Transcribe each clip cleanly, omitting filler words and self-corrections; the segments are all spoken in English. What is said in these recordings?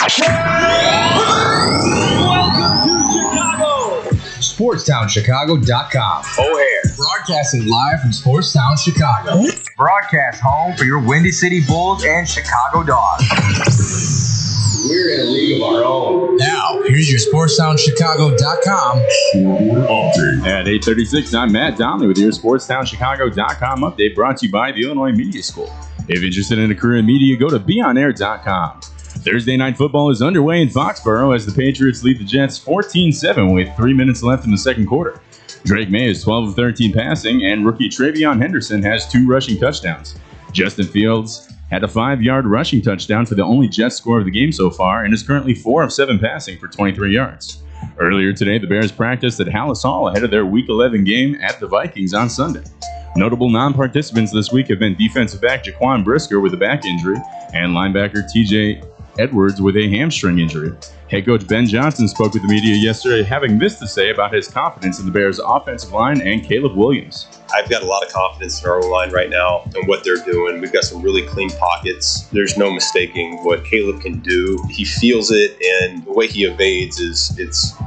Welcome to Chicago. SportsTownChicago.com. O'Hare. Broadcasting live from Sportstown, Chicago. Broadcast home for your Windy City Bulls and Chicago Dogs. We're in a league of our own. Now, here's your SportsTownChicago.com update. At 8:36, I'm Matt Donnelly with your SportsTownChicago.com update brought to you by the Illinois Media School. If interested in a career in media, go to BeOnAir.com. Thursday night football is underway in Foxborough as the Patriots lead the Jets 14-7 with 3 minutes left in the second quarter. Drake May is 12 of 13 passing, and rookie Travion Henderson has 2 rushing touchdowns. Justin Fields had a 5-yard rushing touchdown for the only Jets score of the game so far and is currently 4 of 7 passing for 23 yards. Earlier today, the Bears practiced at Hallis Hall ahead of their Week 11 game at the Vikings on Sunday. Notable non-participants this week have been defensive back Jaquan Brisker with a back injury and linebacker TJ Edwards with a hamstring injury. Head coach Ben Johnson spoke with the media yesterday, having this to say about his confidence in the Bears' offensive line and Caleb Williams. I've got a lot of confidence in our O-line right now and what they're doing. We've got some really clean pockets. There's no mistaking what Caleb can do. He feels it, and the way he evades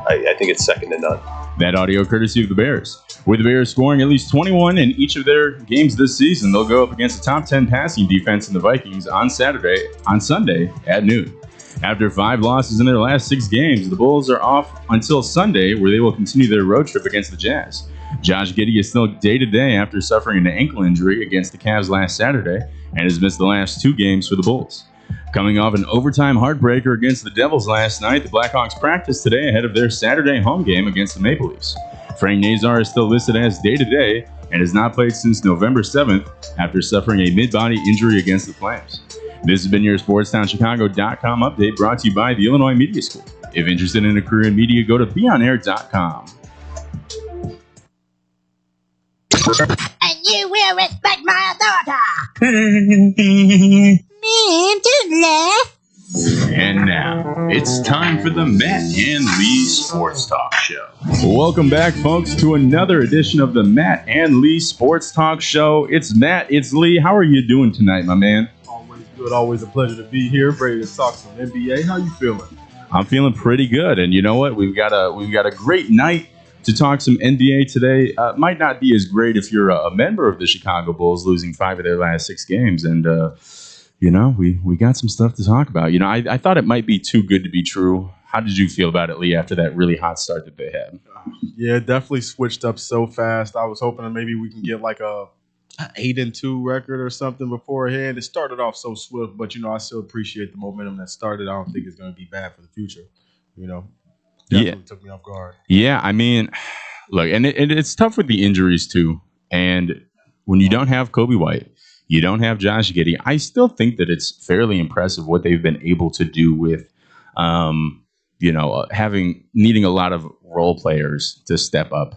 I think it's second to none. That audio courtesy of the Bears. With the Bears scoring at least 21 in each of their games this season, they'll go up against a top 10 passing defense in the Vikings on Sunday at noon. After 5 losses in their last 6 games, the Bulls are off until Sunday, where they will continue their road trip against the Jazz. Josh Giddey is still day-to-day after suffering an ankle injury against the Cavs last Saturday and has missed the last 2 games for the Bulls. Coming off an overtime heartbreaker against the Devils last night, the Blackhawks practiced today ahead of their Saturday home game against the Maple Leafs. Frank Nazar is still listed as day-to-day and has not played since November 7th after suffering a mid-body injury against the Flames. This has been your SportsTownChicago.com update brought to you by the Illinois Media School. If interested in a career in media, go to BeOnAir.com. And you will respect my authority. And now, it's time for the Matt and Lee Sports Talk Show. Welcome back, folks, to another edition of the Matt and Lee Sports Talk Show. It's Matt, it's Lee. How are you doing tonight, my man? Always good, always a pleasure to be here. Ready to talk some NBA. How you feeling? I'm feeling pretty good, and you know what? We've got a great night to talk some NBA today. Might not be as great if you're a member of the Chicago Bulls, losing 5 of their last 6 games, and we got some stuff to talk about. I thought it might be too good to be true. How did you feel about it, Lee, after that really hot start that they had? Yeah, it definitely switched up so fast. I was hoping that maybe we can get like a 8-2 record or something beforehand. It started off so swift, but I still appreciate the momentum that started. I don't think it's going to be bad for the future. Definitely took me off guard. Yeah, I mean, look, and it's tough with the injuries too. And when you don't have Kobe White, you don't have Josh Giddey, I still think that it's fairly impressive what they've been able to do with, needing a lot of role players to step up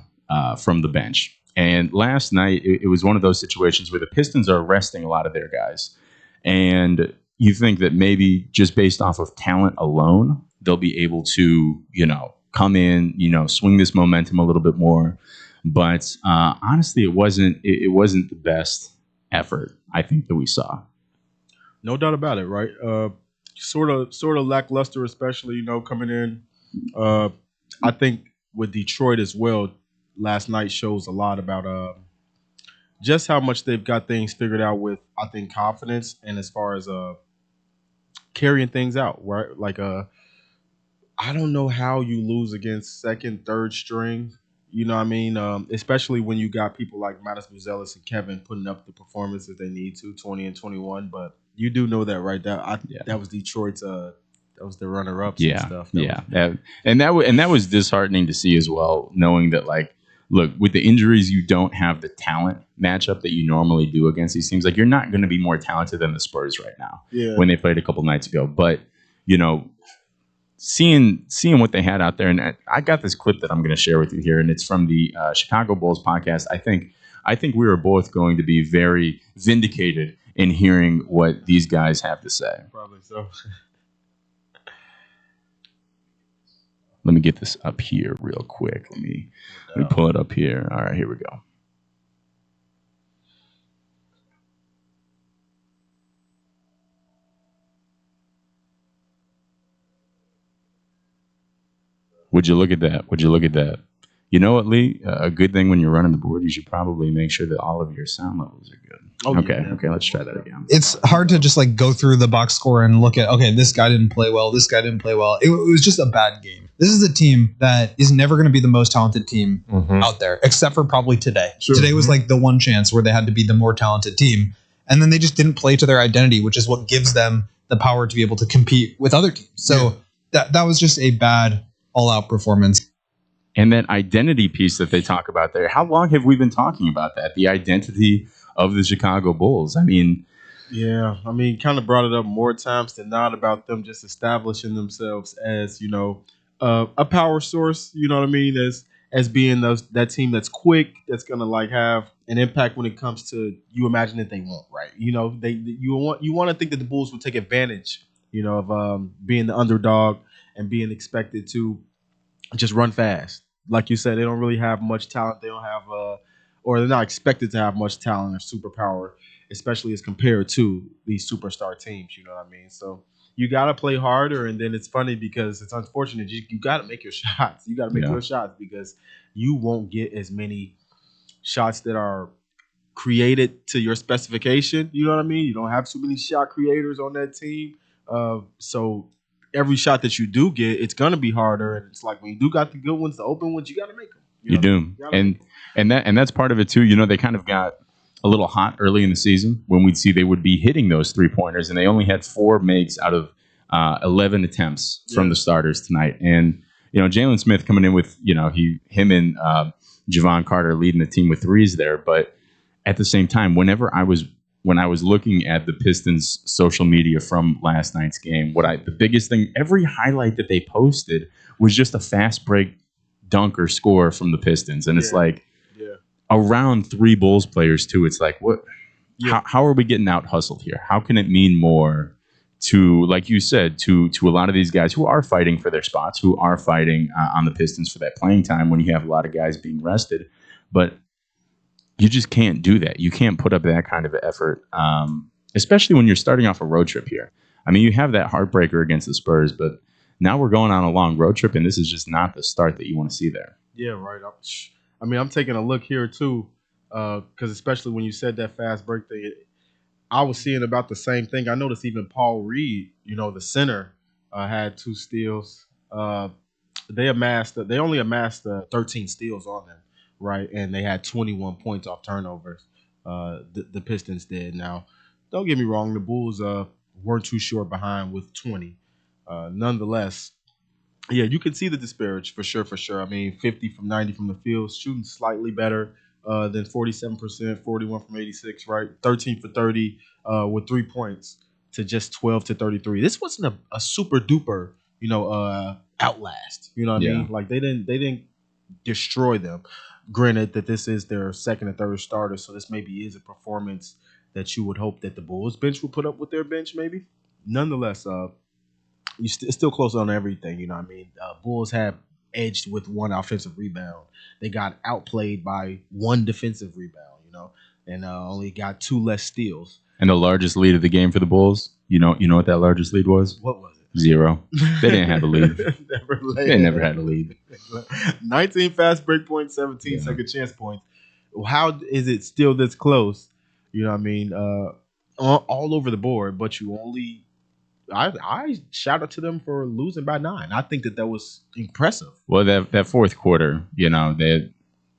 from the bench. And last night, it was one of those situations where the Pistons are resting a lot of their guys. And you think that maybe just based off of talent alone, they'll be able to, come in, swing this momentum a little bit more. But honestly, it wasn't the best effort I think that we saw. No doubt about it, right? Sort of lackluster, especially coming in. I think with Detroit as well, last night shows a lot about just how much they've got things figured out with, I think, confidence and as far as carrying things out, right? Like I don't know how you lose against second, third string. You know what I mean? Especially when you got people like Mattis Buzelis and Kevin putting up the performance that they need to, 20 and 21. But you do know that, right? That was Detroit's. That was the runner-ups and stuff. That was disheartening to see as well, knowing that, like, look, with the injuries, you don't have the talent matchup that you normally do against these teams. Like, you're not going to be more talented than the Spurs right now when they played a couple nights ago. But, seeing what they had out there, and I got this clip that I'm going to share with you here, and it's from the Chicago Bulls podcast. I think we were both going to be very vindicated in hearing what these guys have to say. Probably so. Let me get this up here real quick. Let me pull it up here. All right, here we go. Would you look at that? Would you look at that? You know what, Lee? A good thing when you're running the board, you should probably make sure that all of your sound levels are good. Oh, okay, yeah. okay, let's try that again. It's hard to just like go through the box score and look at, okay, this guy didn't play well, this guy didn't play well. It was just a bad game. This is a team that is never going to be the most talented team out there, except for probably today. Sure. Today was like the one chance where they had to be the more talented team. And then they just didn't play to their identity, which is what gives them the power to be able to compete with other teams. So that was just a bad all-out performance. And that identity piece that they talk about there, how long have we been talking about that? The identity of the Chicago Bulls. I mean, yeah, I mean, kind of brought it up more times than not about them just establishing themselves as, you know, a power source, you know what I mean, as being that team that's quick, that's going to like have an impact when it comes to, you imagine that they won't, right? You know, you want to think that the Bulls will take advantage, you know, of being the underdog and being expected to just run fast. Like you said, they don't really have much talent. They don't have or they're not expected to have much talent or superpower, especially as compared to these superstar teams. You know what I mean? So you got to play harder. And then it's funny because it's unfortunate. You got to make your shots. You got to make your shots because you won't get as many shots that are created to your specification. You know what I mean? You don't have too many shot creators on that team. So every shot that you do get, it's going to be harder. And it's like when you do got the good ones, the open ones, you got to make them. You do. And that's part of it too. You know, they kind of got a little hot early in the season when we'd see they would be hitting those 3-pointers, and they only had 4 makes out of 11 attempts from the starters tonight. And, you know, Jalen Smith coming in with, you know, him and Javon Carter leading the team with threes there. But at the same time, when I was looking at the Pistons social media from last night's game, the biggest thing, every highlight that they posted was just a fast break dunk or score from the Pistons. And it's like around 3 Bulls players too. It's like, what, how are we getting out hustled here? How can it mean more to, like you said, to a lot of these guys who are fighting for their spots, who are fighting on the Pistons for that playing time when you have a lot of guys being rested, but you just can't do that. You can't put up that kind of effort, especially when you're starting off a road trip here. I mean, you have that heartbreaker against the Spurs, but now we're going on a long road trip, and this is just not the start that you want to see there. Yeah, right. I mean, I'm taking a look here, too, because especially when you said that fast break thing, I was seeing about the same thing. I noticed even Paul Reed, you know, the center, had 2 steals. They only amassed 13 steals on them, right? And they had 21 points off turnovers. The Pistons did. Now, don't get me wrong, the Bulls weren't too short behind with 20. Nonetheless, yeah, you can see the disparage for sure. I mean, 50 from 90 from the field, shooting slightly better than 47%, 41 from 86, right? 13 for 30 with 3 points to just 12 to 33. This wasn't a super duper, you know, outlast. You know what I mean? Like they didn't destroy them. Granted that this is their second and third starter, so this maybe is a performance that you would hope that the Bulls bench would put up with their bench, maybe. Nonetheless, it's still close on everything. You know what I mean? Bulls have edged with 1 offensive rebound. They got outplayed by 1 defensive rebound, you know, and only got 2 less steals. And the largest lead of the game for the Bulls, you know what that largest lead was? What was it? 0. They didn't have a lead. They never had a lead. 19 fast break points, 17 second chance points. How is it still this close? You know what I mean? All over the board, but you only... I shout out to them for losing by 9. I think that was impressive. Well, that fourth quarter, you know,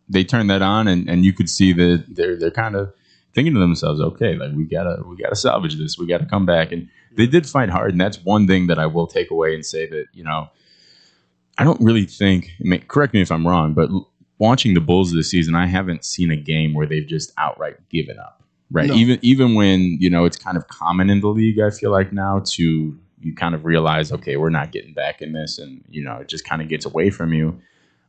they turned that on, and you could see that they're kind of thinking to themselves, okay, like we gotta salvage this, we gotta come back, and they did fight hard, and that's one thing that I will take away and say that, you know, I don't really think. Correct me if I'm wrong, but watching the Bulls this season, I haven't seen a game where they've just outright given up. Right. No. Even when, you know, it's kind of common in the league, I feel like now you kind of realize, okay, we're not getting back in this, and, you know, it just kind of gets away from you.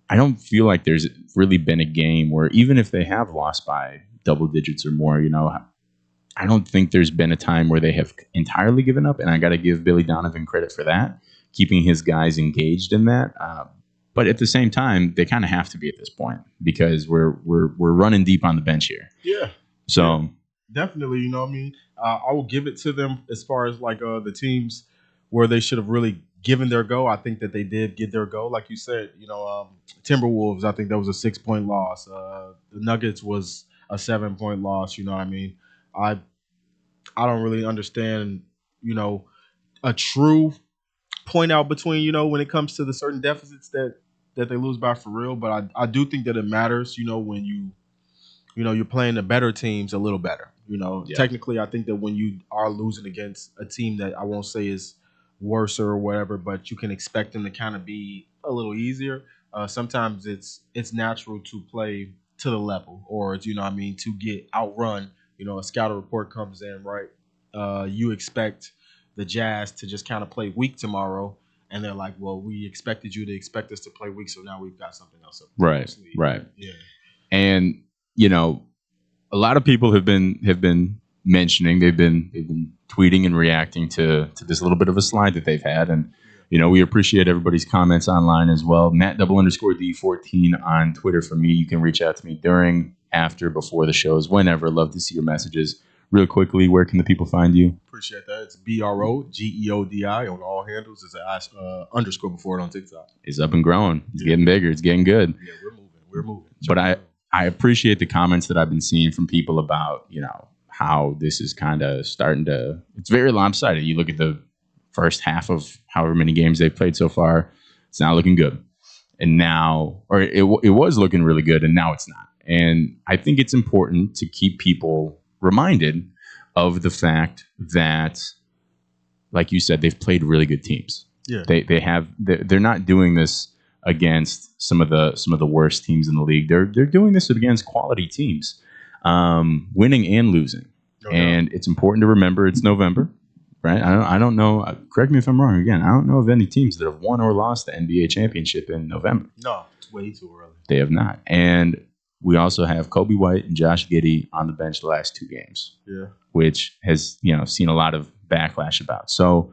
I don't feel like there's really been a game where, even if they have lost by double digits or more, you know, I don't think there's been a time where they have entirely given up, and I got to give Billy Donovan credit for that, keeping his guys engaged in that. But at the same time, they kind of have to be at this point because we're running deep on the bench here. Yeah. So. Yeah. Definitely, you know what I mean? I will give it to them as far as like the teams where they should have really given their go. I think that they did get their go, like you said. Timberwolves. I think that was a 6-point loss. The Nuggets was a 7-point loss. You know what I mean? I don't really understand. A true point out between when it comes to the certain deficits that they lose by for real. But I do think that it matters. When you're playing the better teams a little better. Technically, I think that when you are losing against a team that I won't say is worse or whatever, but you can expect them to kind of be a little easier. Sometimes it's natural to play to the level, or to get outrun. A scouting report comes in, right? You expect the Jazz to just kind of play weak tomorrow, and they're like, "Well, we expected you to expect us to play weak, so now we've got something else up." Right. Yeah. And a lot of people have been mentioning, they've been tweeting and reacting to this little bit of a slide that they've had, and we appreciate everybody's comments online as well. Matt_D14 on Twitter for me. You can reach out to me during, after, before the shows, whenever. Love to see your messages. Real quickly, where can the people find you? Appreciate that. It's BROGEODI on all handles. It's an underscore before it on TikTok. It's up and growing. It's getting bigger. It's getting good. Yeah, we're moving. But I appreciate the comments that I've been seeing from people about, how this is kind of starting to, it's very lopsided. You look at the first half of however many games they've played so far, it's not looking good. And now, or it was looking really good, and now it's not. And I think it's important to keep people reminded of the fact that, like you said, they've played really good teams. Yeah. They're not doing this against some of the worst teams in the league. They're doing this against quality teams, winning and losing. And it's important to remember it's November, right? I don't know. Correct me if I'm wrong. Again, I don't know of any teams that have won or lost the NBA championship in November. No, it's way too early. They have not. And we also have Kobe White and Josh Giddey on the bench the last 2 games. Yeah. Which has seen a lot of backlash about. So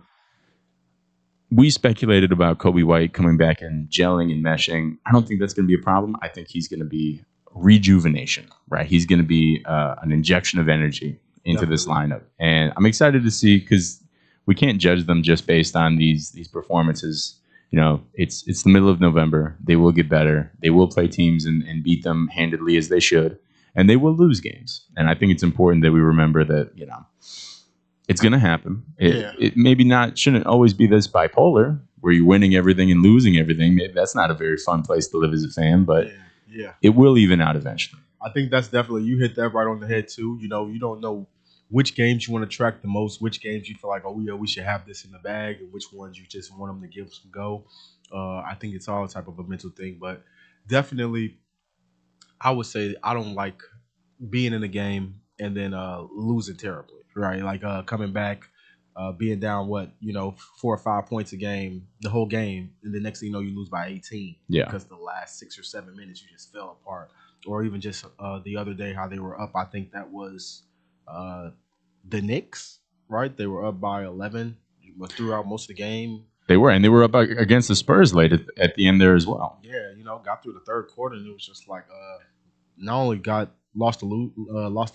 we speculated about Kobe White coming back and gelling and meshing. I don't think that's going to be a problem. I think he's going to be rejuvenation, right? He's going to be an injection of energy into this lineup. And I'm excited to see, because we can't judge them just based on these performances. It's the middle of November. They will get better. They will play teams and beat them handedly as they should. And they will lose games. And I think it's important that we remember that, it's going to happen. It maybe shouldn't always be this bipolar where you're winning everything and losing everything. Maybe that's not a very fun place to live as a fan, but it will even out eventually. I think that's definitely, you hit that right on the head too. You don't know which games you want to track the most, which games you feel like, oh yeah, we should have this in the bag, and which ones you just want them to give some go. I think it's all type of a mental thing, but definitely I would say I don't like being in a game and then losing terribly, right? Like coming back, being down 4 or 5 points a game, the whole game, and the next thing you know, you lose by 18. Yeah. Because the last 6 or 7 minutes you just fell apart. Or even just the other day how they were up. I think that was the Knicks, right? They were up by 11 throughout most of the game. They were up against the Spurs late at the end there as well. Yeah, got through the third quarter, and it was just like not only lost the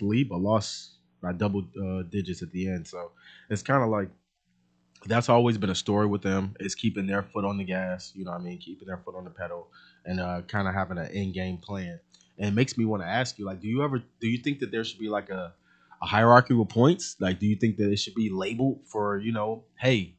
lead, but lost by double digits at the end. So it's kind of like that's always been a story with them, is keeping their foot on the gas, keeping their foot on the pedal, and kind of having an in-game plan. And it makes me want to ask you, like, do you think that there should be like a hierarchy with points? Like, do you think that it should be labeled for, hey,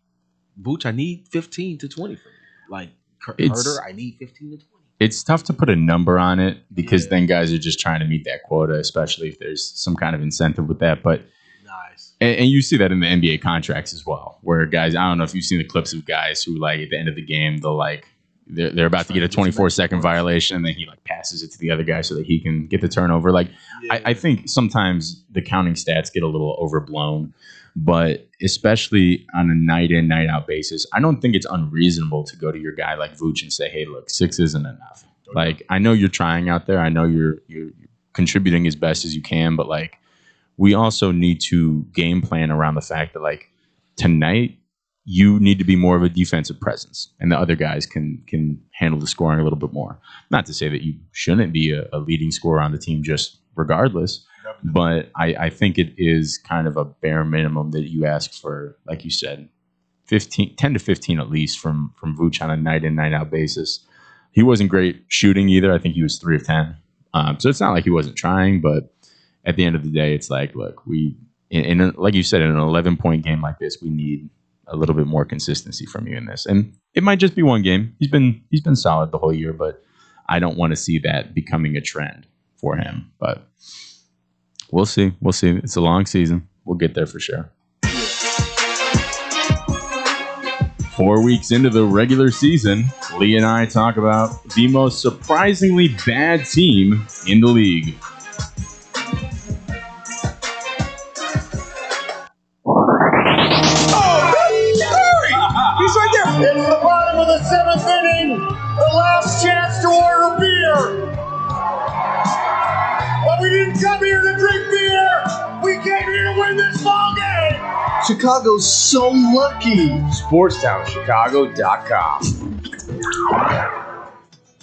Booch, I need 15 to 20 from you. Like, Herder, I need 15 to 20. It's tough to put a number on it, because then guys are just trying to meet that quota, especially if there's some kind of incentive with that. But nice. And you see that in the NBA contracts as well, where guys, I don't know if you've seen the clips of guys who, like, at the end of the game, they're about to get a 24-second violation, and then he passes it to the other guy so that he can get the turnover. I think sometimes the counting stats get a little overblown, but especially on a night in, night out basis, I don't think it's unreasonable to go to your guy like Vooch and say, hey, look, 6 isn't enough. Okay. I know you're trying out there. I know you're contributing as best as you can, but we also need to game plan around the fact that tonight, you need to be more of a defensive presence, and the other guys can handle the scoring a little bit more. Not to say that you shouldn't be a leading scorer on the team just regardless, but I think it is kind of a bare minimum that you ask for, like you said, 10 to 15 at least from Vooch on a night in, night out basis. He wasn't great shooting either. I think he was 3 of 10. So it's not like he wasn't trying, but at the end of the day, it's like, look, like you said, in an 11-point game like this, we need a little bit more consistency from you in this. And it might just be one game. He's been solid the whole year, but I don't want to see that becoming a trend for him. But we'll see. We'll see. It's a long season. We'll get there for sure. 4 weeks into the regular season, Lee and I talk about the most surprisingly bad team in the league. He's right there. It's the bottom of the 7th inning. The last chance to order beer. But we didn't come here to drink beer. We came here to win this ball game. Chicago's so lucky. SportsTownChicago.com.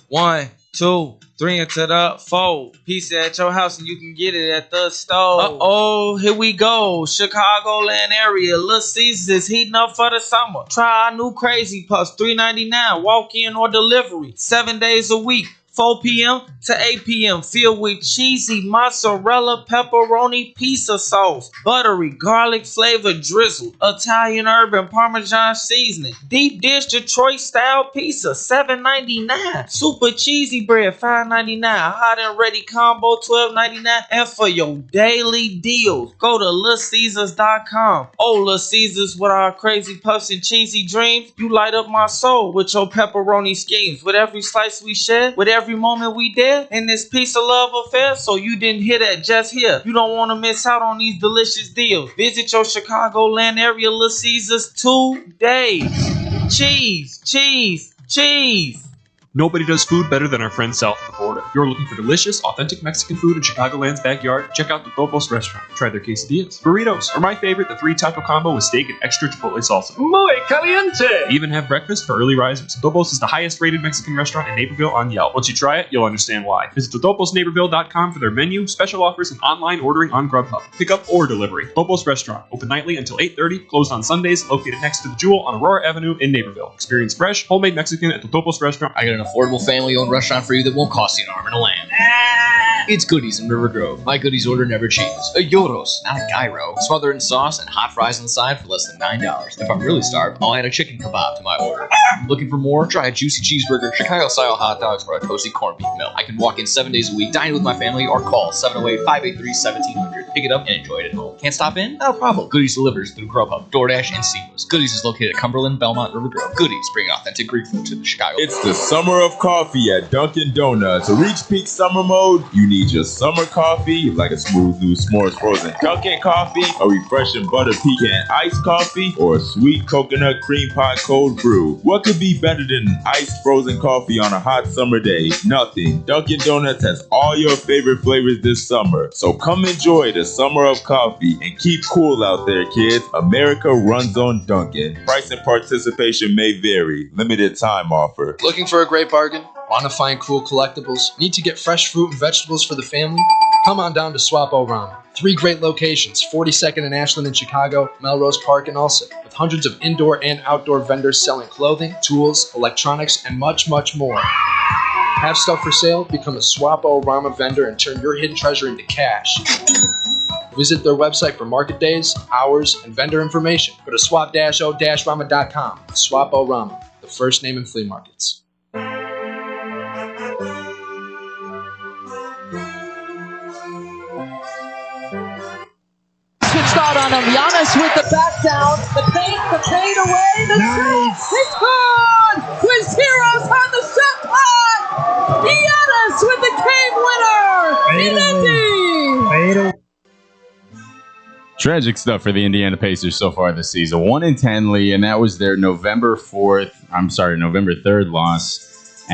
1, 2, 3 into the 4. Pizza at your house and you can get it at the store. Uh-oh, here we go. Chicagoland area. Little Caesars is heating up for the summer. Try our new Crazy Puffs, $3.99. Walk in or delivery. 7 days a week. 4 p.m. to 8 p.m. filled with cheesy mozzarella pepperoni pizza sauce, buttery garlic flavored drizzle, Italian herb and Parmesan seasoning, deep dish Detroit style pizza $7.99, super cheesy bread $5.99, hot and ready combo $12.99, and for your daily deals, go to LitCaesars.com. Oh, Little Caesars, with our crazy puffs and cheesy dreams, you light up my soul with your pepperoni schemes. With every slice we share, with every moment we did in this piece of love affair, so you didn't hear that just here. You don't want to miss out on these delicious deals. Visit your Chicagoland area Little Caesars today. Cheese, cheese, cheese. Nobody does food better than our friends south of the border. If you're looking for delicious, authentic Mexican food in Chicagoland's backyard, check out the Topos restaurant. Try their quesadillas, burritos, or my favorite, the 3-taco combo with steak and extra chipotle salsa. Muy caliente. They even have breakfast for early risers. Topos is the highest rated Mexican restaurant in Naperville on Yelp. Once you try it, you'll understand why. Visit totoposnaperville.com for their menu, special offers, and online ordering on Grubhub. Pickup or delivery. Topos Restaurant, open nightly until 8:30, closed on Sundays, located next to the Jewel on Aurora Avenue in Naperville. Experience fresh, homemade Mexican at the Topos Restaurant. I got an affordable family-owned restaurant for you that won't cost you an arm and a lamb. It's Goodies in River Grove. My Goodies order never changes. A gyros, not a gyro. Smothered in sauce and hot fries on the side for less than $9. If I'm really starved, I'll add a chicken kebab to my order. Looking for more? Try a juicy cheeseburger, Chicago-style hot dogs, or a toasty corned beef meal. I can walk in 7 days a week, dine with my family, or call 708-583-1700. Pick it up and enjoy it at home. Can't stop in? No problem. Goodies delivers through Grubhub, DoorDash, and Seamless. Goodies is located at Cumberland, Belmont, River Grove. Goodies bring authentic Greek food to the Chicago. It's the summer of coffee at Dunkin' Donuts. To reach peak summer mode, you need your summer coffee, like a smooth new s'mores frozen Dunkin' coffee, a refreshing butter pecan iced coffee, or a sweet coconut cream pie cold brew. What could be better than iced frozen coffee on a hot summer day? Nothing. Dunkin' Donuts has all your favorite flavors this summer. So come enjoy the summer of coffee and keep cool out there, kids. America runs on Dunkin'. Price and participation may vary. Limited time offer. Looking for a great bargain? Want to find cool collectibles? Need to get fresh fruit and vegetables for the family? Come on down to Swapo Ramen. 3 great locations, 42nd and Ashland in Chicago, Melrose Park in Ulsan, with hundreds of indoor and outdoor vendors selling clothing, tools, electronics, and much, much more. Have stuff for sale? Become a Swapo Ramen vendor and turn your hidden treasure into cash. Visit their website for market days, hours, and vendor information. Go to swap-o-ramen.com. Swapo Ramen, the first name in flea markets. Start on him. Giannis with the back down. The paint away. The shot. It's good. Quiz Heroes on the shot clock. Giannis with the game winner. Tragic stuff for the Indiana Pacers so far this season. 1-10, Lee, and that was their November 3rd loss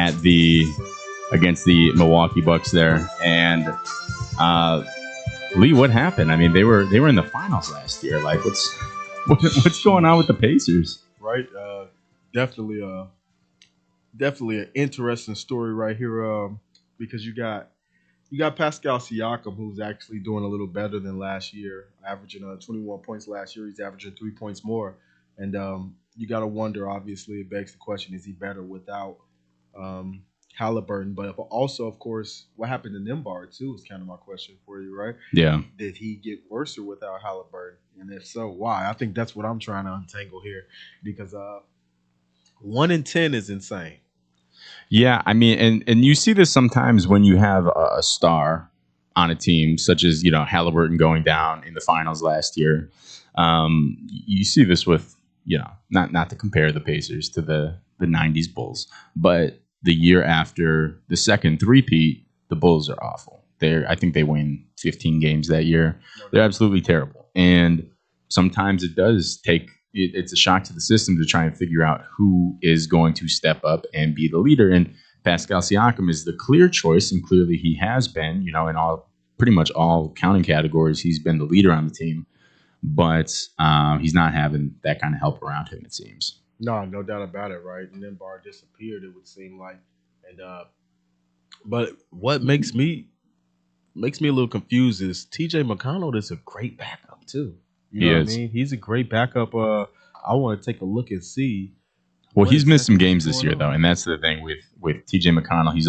against the Milwaukee Bucks there. And Lee, what happened? I mean, they were in the finals last year. Like, what's going on with the Pacers? Right, definitely an interesting story right here. Because you got Pascal Siakam, who's actually doing a little better than last year, averaging 21 points last year. He's averaging 3 points more, And you got to wonder. Obviously, it begs the question: is he better without Halliburton? But also, of course, what happened to Nimbard too is kind of my question for you, right? Yeah. Did he get worse without Halliburton? And if so, why? I think that's what I'm trying to untangle here, because 1-10 is insane. Yeah, I mean, and you see this sometimes when you have a star on a team, such as Halliburton going down in the finals last year. You see this with not to compare the Pacers to the '90s Bulls, but the year after the second three-peat, the Bulls are awful. I think they win 15 games that year. They're absolutely terrible, and sometimes it does take. It's a shock to the system to try and figure out who is going to step up and be the leader. And Pascal Siakam is the clear choice, and clearly he has been, in pretty much all counting categories, he's been the leader on the team. But he's not having that kind of help around him, it seems. No doubt about it, right? And then Barr disappeared, it would seem like. And but what makes me a little confused is TJ McConnell is a great backup too. You know what I mean? He's a great backup. I want to take a look and see. Well, he's missed some games this year, though, and that's the thing with TJ McConnell. He's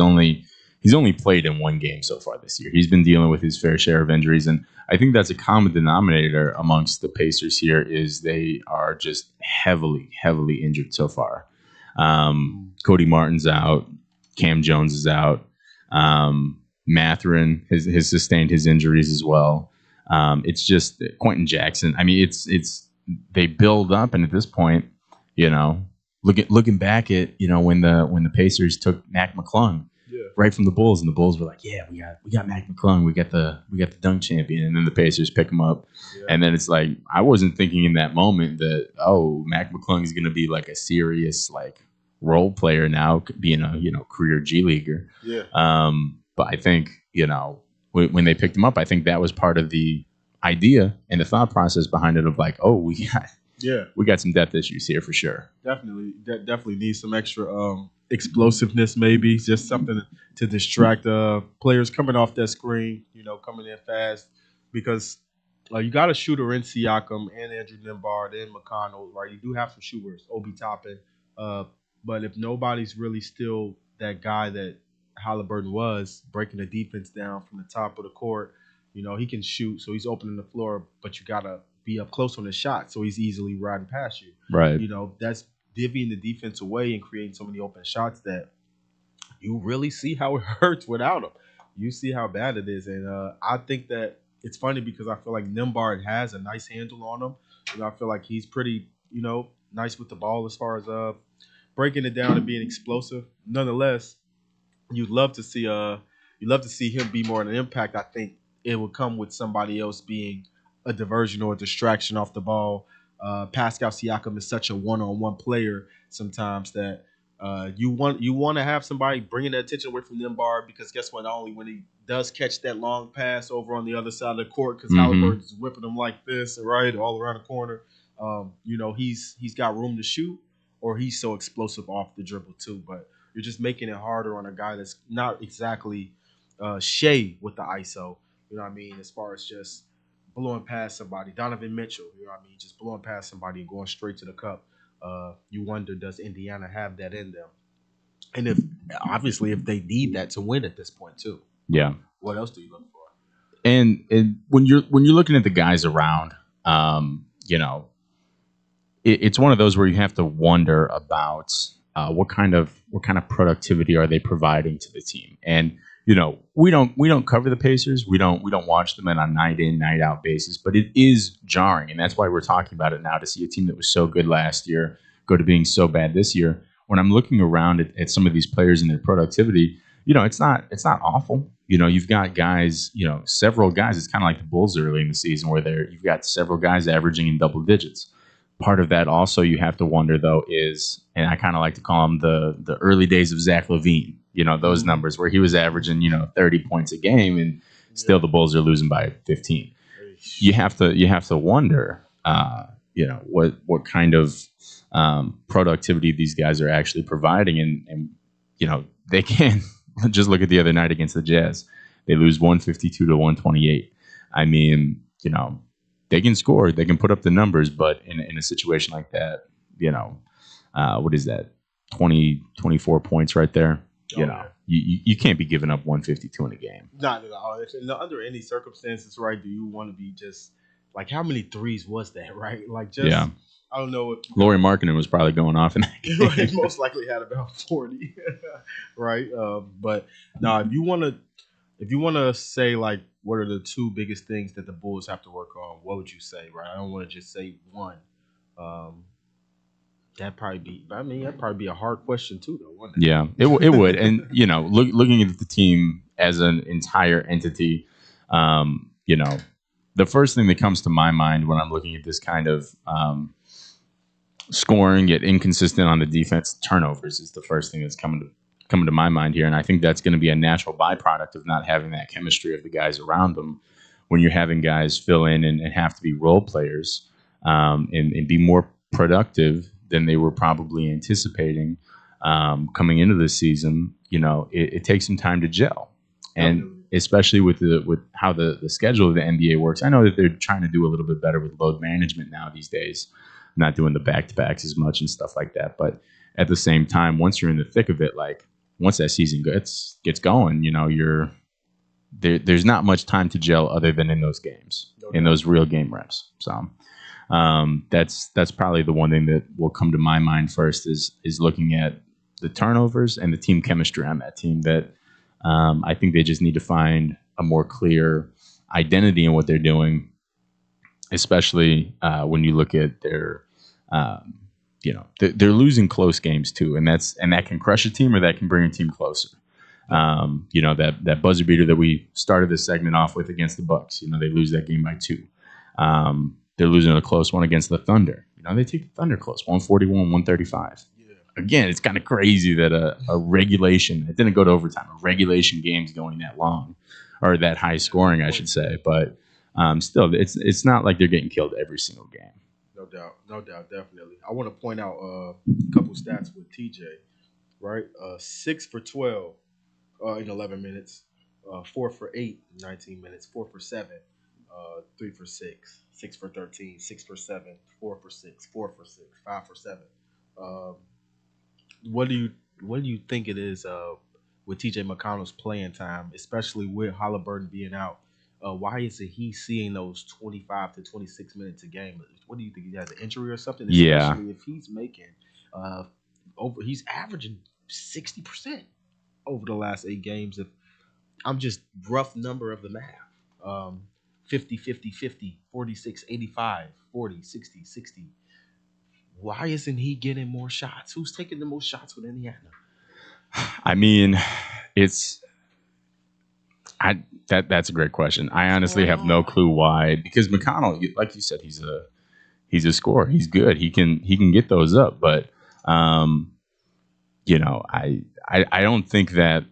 only played in one game so far this year. He's been dealing with his fair share of injuries, and I think that's a common denominator amongst the Pacers here is they are just heavily, heavily injured so far. Cody Martin's out. Cam Jones is out. Mathurin has sustained his injuries as well. It's just Quentin Jackson. I mean, it's they build up, and at this point, looking back at when the Pacers took Mac McClung right from the Bulls, and the Bulls were like, yeah, we got Mac McClung, we got the dunk champion, and then the Pacers pick him up, and then it's like I wasn't thinking in that moment that Mac McClung is going to be like a serious like role player now, being a career G leaguer. Yeah. But I think when they picked him up, I think that was part of the idea and the thought process behind it of like, we got some depth issues here for sure. Definitely needs some extra explosiveness, maybe just something to distract players coming off that screen, coming in fast, because you got a shooter in Siakam and Andrew Nimbard and McConnell, right? You do have some shooters, Obi Toppin, but if nobody's really still that guy that Halliburton was, breaking the defense down from the top of the court, he can shoot, so he's opening the floor, but you gotta be up close on the shot, so he's easily riding past you. Right. That's divvying the defense away and creating so many open shots that you really see how it hurts without him. You see how bad it is, and I think that it's funny because I feel like Nimbard has a nice handle on him. I feel like he's pretty, nice with the ball as far as breaking it down and being explosive. Nonetheless, you'd love to see him be more of an impact. I think it would come with somebody else being a diversion or a distraction off the ball. Pascal Siakam is such a one-on-one player sometimes that you want to have somebody bringing the attention away from Nimbard, because guess what? Not only when he does catch that long pass over on the other side of the court, because Halliburton's whipping him like this, right, all around the corner. He's got room to shoot, or he's so explosive off the dribble too. But you're just making it harder on a guy that's not exactly Shea with the ISO. You know what I mean? As far as just blowing past somebody. Donovan Mitchell, you know what I mean? Just blowing past somebody and going straight to the cup. You wonder, does Indiana have that in them? And if they need that to win at this point too. Yeah. What else do you look for? And when you're looking at the guys around, it's one of those where you have to wonder about what kind of productivity are they providing to the team. And we don't cover the Pacers. We don't watch them on a night in, night out basis, but it is jarring, and that's why we're talking about it now, to see a team that was so good last year go to being so bad this year. When I'm looking around at some of these players and their productivity, it's not awful. You've got guys, several guys. It's kind of like the Bulls early in the season where you've got several guys averaging in double digits. Part of that also you have to wonder, though, is, and I kind of like to call them the early days of Zach LaVine, those numbers where he was averaging, 30 points a game, and still the Bulls are losing by 15. You have to wonder, what kind of productivity these guys are actually providing. And they can just look at the other night against the Jazz. They lose 152 to 128. I mean, they can score, they can put up the numbers, but in a situation like that, what is that? 24 points right there. You can't be giving up 152 in a game. Not at all. Under any circumstances, right? Do you want to be just like, how many threes was that, right? Like, just I don't know. Laurie Markkinen was probably going off in that game. He most likely had about 40, right? But now, if you want to say like, what are the two biggest things that the Bulls have to work on? What would you say, right? I don't want to just say one. That'd probably be a hard question too, though, wouldn't it? Yeah, it would. And looking at the team as an entire entity, the first thing that comes to my mind when I'm looking at this kind of scoring yet inconsistent on the defense, turnovers is the first thing that's coming to my mind here. And I think that's going to be a natural byproduct of not having that chemistry of the guys around them. When you're having guys fill in and have to be role players and be more productive than they were probably anticipating coming into this season, it takes some time to gel. And especially with how the schedule of the NBA works, I know that they're trying to do a little bit better with load management now these days, not doing the back-to-backs as much and stuff like that. But at the same time, once you're in the thick of it, like once that season gets going, there's not much time to gel other than in those games, in those real game reps. So that's probably the one thing that will come to my mind first is looking at the turnovers and the team chemistry on that team. That I think they just need to find a more clear identity in what they're doing, especially when you look at their, they're losing close games too, and that can crush a team or that can bring a team closer. That buzzer beater that we started this segment off with against the Bucks, they lose that game by 2. They're losing a close one against the Thunder. They take the Thunder close, 141-135. Yeah. Again, it's kind of crazy that a regulation, it didn't go to overtime, a regulation game's going that long, or that high scoring, I should say. But still, it's not like they're getting killed every single game. No doubt, definitely. I want to point out a couple stats with TJ, right? 6 for 12 in 11 minutes, 4 for 8 in 19 minutes, 4 for 7. 3 for 6, 6 for 13, 6 for 7, 4 for 6, 4 for 6, 5 for 7. What do you think it is with TJ McConnell's playing time, especially with Halliburton being out? Why isn't he seeing those 25 to 26 minutes a game? What do you think? He has an injury or something? Especially if he's making he's averaging 60% over the last 8 games. If I'm just rough number of the math. 50, 50, 50, 46, 85, 40, 60, 60. Why isn't he getting more shots? Who's taking the most shots with Indiana? I mean, that's a great question. I honestly have no clue why. Because McConnell, like you said, he's a scorer. He's good. He can get those up. But I don't think that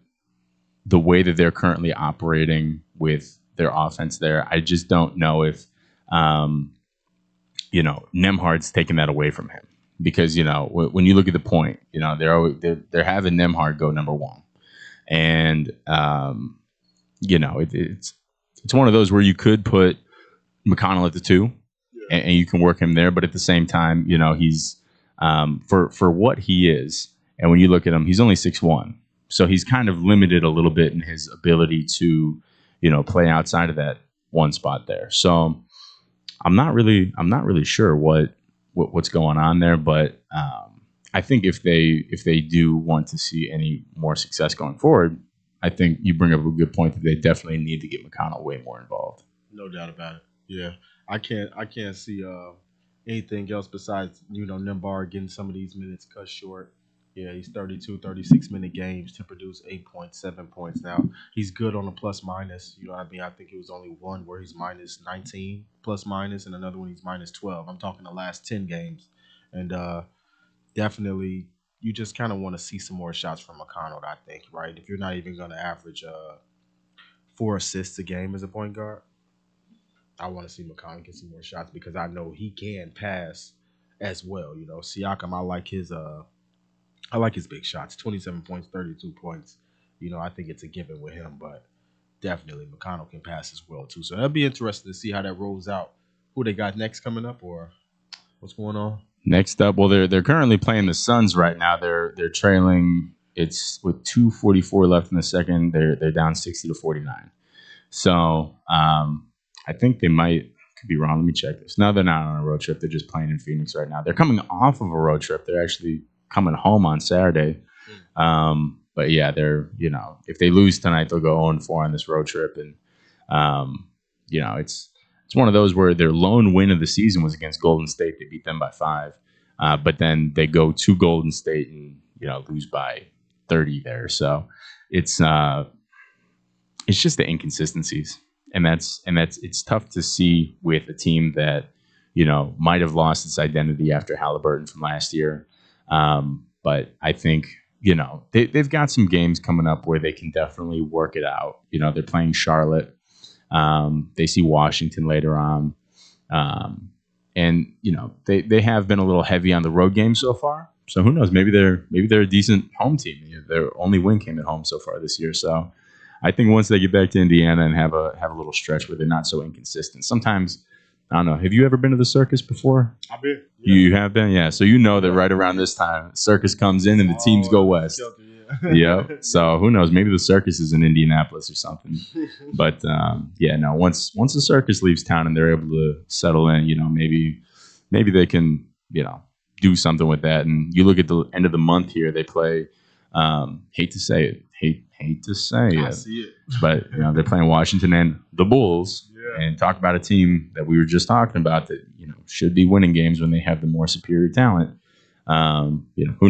the way that they're currently operating with their offense there, I just don't know if Nembhard's taking that away from him, because when you look at the point, they're having Nembhard go number 1, and it's one of those where you could put McConnell at the 2, and you can work him there, but at the same time, he's for what he is, and when you look at him, he's only 6'1", so he's kind of limited a little bit in his ability to play outside of that one spot there. So I'm not really sure what's going on there, but I think if they do want to see any more success going forward, I think you bring up a good point that they definitely need to get McConnell way more involved. No doubt about it. Yeah, I can't see anything else besides Nembhard getting some of these minutes cut short. Yeah, he's 36-minute games to produce 8.7 points. Now, he's good on a plus-minus. I think it was only one where he's minus 19 plus-minus, and another one he's minus 12. I'm talking the last 10 games. And definitely, you just kind of want to see some more shots from McConnell, I think, right? If you're not even going to average 4 assists a game as a point guard, I want to see McConnell get some more shots because I know he can pass as well. Siakam, I like his big shots, 27 points, 32 points. I think it's a given with him, but definitely McConnell can pass as well, too. So that'll be interesting to see how that rolls out who they got next coming up, or what's going on? Next up, well, they're currently playing the Suns right now. They're trailing. It's with 2:44 left in the second. They're down 60-49. So I think they might. Could be wrong. Let me check this. No, they're not on a road trip. They're just playing in Phoenix right now. They're coming off of a road trip. They're actually coming home on Saturday. But yeah, they're, if they lose tonight, they'll go 0-4 on this road trip. And, it's one of those where their lone win of the season was against Golden State. They beat them by 5. But then they go to Golden State and, lose by 30 there. So it's just the inconsistencies. And it's tough to see with a team that, might have lost its identity after Halliburton from last year. But I think, they've got some games coming up where they can definitely work it out. They're playing Charlotte. They see Washington later on. And, they have been a little heavy on the road game so far. So who knows? Maybe they're a decent home team. Their only win came at home so far this year. So I think once they get back to Indiana and have a little stretch where they're not so inconsistent. Sometimes, I don't know. Have you ever been to the Circus before? I've been. Yeah. You have been, yeah. So that right around this time, Circus comes in and the teams go west. Yeah. So who knows? Maybe the Circus is in Indianapolis or something. But once the Circus leaves town and they're able to settle in, maybe they can, do something with that. And you look at the end of the month here, they play. Hate to say it. Hate to say it. I see it. But they're playing Washington and the Bulls, and talk about a team that we were just talking about that should be winning games when they have the more superior talent. Who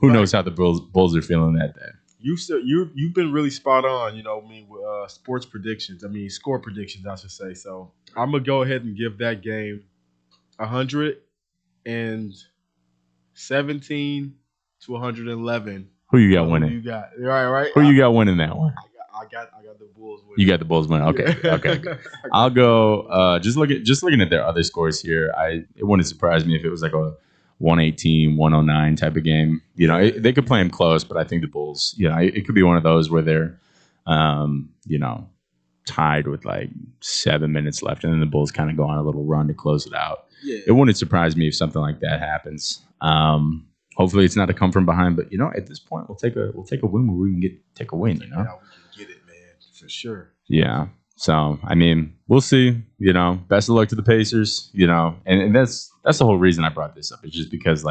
knows how the Bulls are feeling that day. You've been really spot on. With sports predictions. Score predictions, I should say. So I'm gonna go ahead and give that game 117 to 111. Who you got winning? Who you got? Right. Who you got winning that one? I got the Bulls winning. You got the Bulls winning. Okay. Okay. I'll go. Just looking at their other scores here. It wouldn't surprise me if it was like a 118, 109 type of game. They could play them close, but I think the Bulls. It could be one of those where they're, tied with like 7 minutes left, and then the Bulls kind of go on a little run to close it out. Yeah. It wouldn't surprise me if something like that happens. Hopefully it's not a come from behind, but at this point we'll take a win where we can take a win. Yeah, we can get it, man, for sure. Yeah. So we'll see. Best of luck to the Pacers. And that's the whole reason I brought this up. It's just because,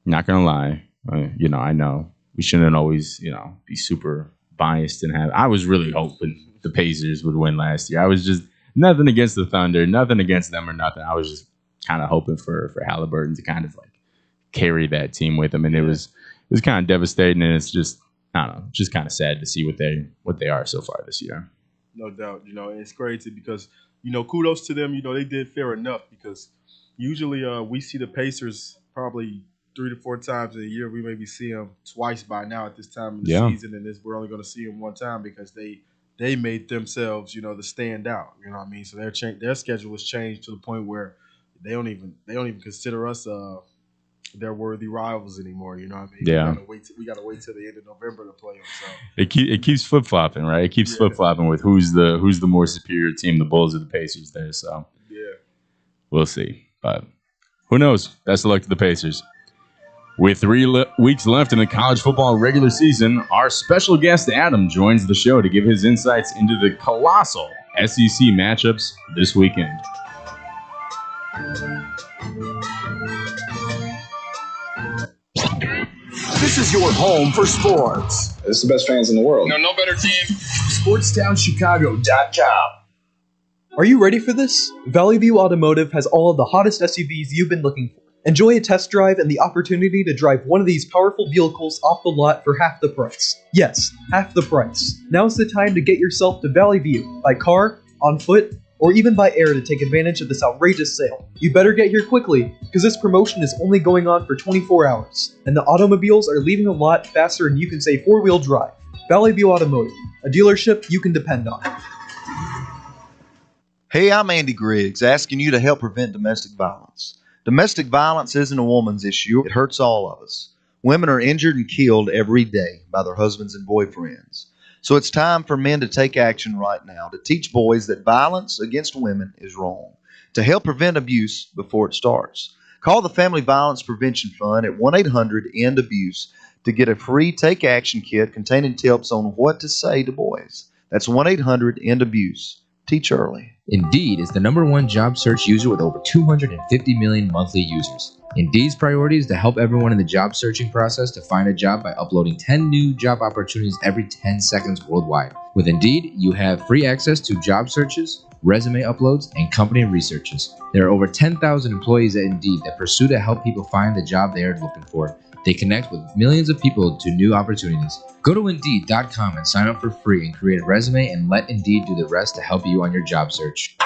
not gonna lie, I know we shouldn't always be super biased and have. I was really hoping the Pacers would win last year. I was just nothing against the Thunder, nothing against them or nothing. I was just kind of hoping for Halliburton to kind of carry that team with him, and it was kind of devastating, and it's just, I don't know, just kind of sad to see what they are so far this year. No doubt, it's crazy because kudos to them. They did fair enough, because usually we see the Pacers probably 3 to 4 times in a year. We maybe see them twice by now at this time of the season, and we're only going to see them one time because they made themselves to stand out. So their schedule has changed to the point where they don't even consider us their worthy rivals anymore. Yeah, we gotta wait till the end of November to play them. So it keeps flip flopping, right? It keeps flip flopping with who's the more superior team, the Bulls or the Pacers there. So we'll see, but who knows? Best of luck to the Pacers. With 3 weeks left in the college football regular season, our special guest Adam joins the show to give his insights into the colossal SEC matchups this weekend. This is your home for sports. This is the best fans in the world. No better team. SportsTownChicago.com. Are you ready for this? Valley View Automotive has all of the hottest SUVs you've been looking for. Enjoy a test drive and the opportunity to drive one of these powerful vehicles off the lot for half the price. Yes, half the price. Now's the time to get yourself to Valley View by car, on foot, or even by air to take advantage of this outrageous sale. You better get here quickly, because this promotion is only going on for 24 hours, and the automobiles are leaving the lot faster than you can say 4-wheel drive. Valley View Automotive, a dealership you can depend on. Hey, I'm Andy Griggs, asking you to help prevent domestic violence. Domestic violence isn't a woman's issue, it hurts all of us. Women are injured and killed every day by their husbands and boyfriends. So it's time for men to take action right now to teach boys that violence against women is wrong, to help prevent abuse before it starts. Call the Family Violence Prevention Fund at 1-800-END-ABUSE to get a free Take Action kit containing tips on what to say to boys. That's 1-800-END-ABUSE. Teach early. Indeed is the #1 job search user with over 250 million monthly users. Indeed's priority is to help everyone in the job searching process to find a job by uploading 10 new job opportunities every 10 seconds worldwide. With Indeed, you have free access to job searches, resume uploads, and company researches. There are over 10,000 employees at Indeed that pursue to help people find the job they are looking for. They connect with millions of people to new opportunities. Go to Indeed.com and sign up for free and create a resume and let Indeed do the rest to help you on your job search.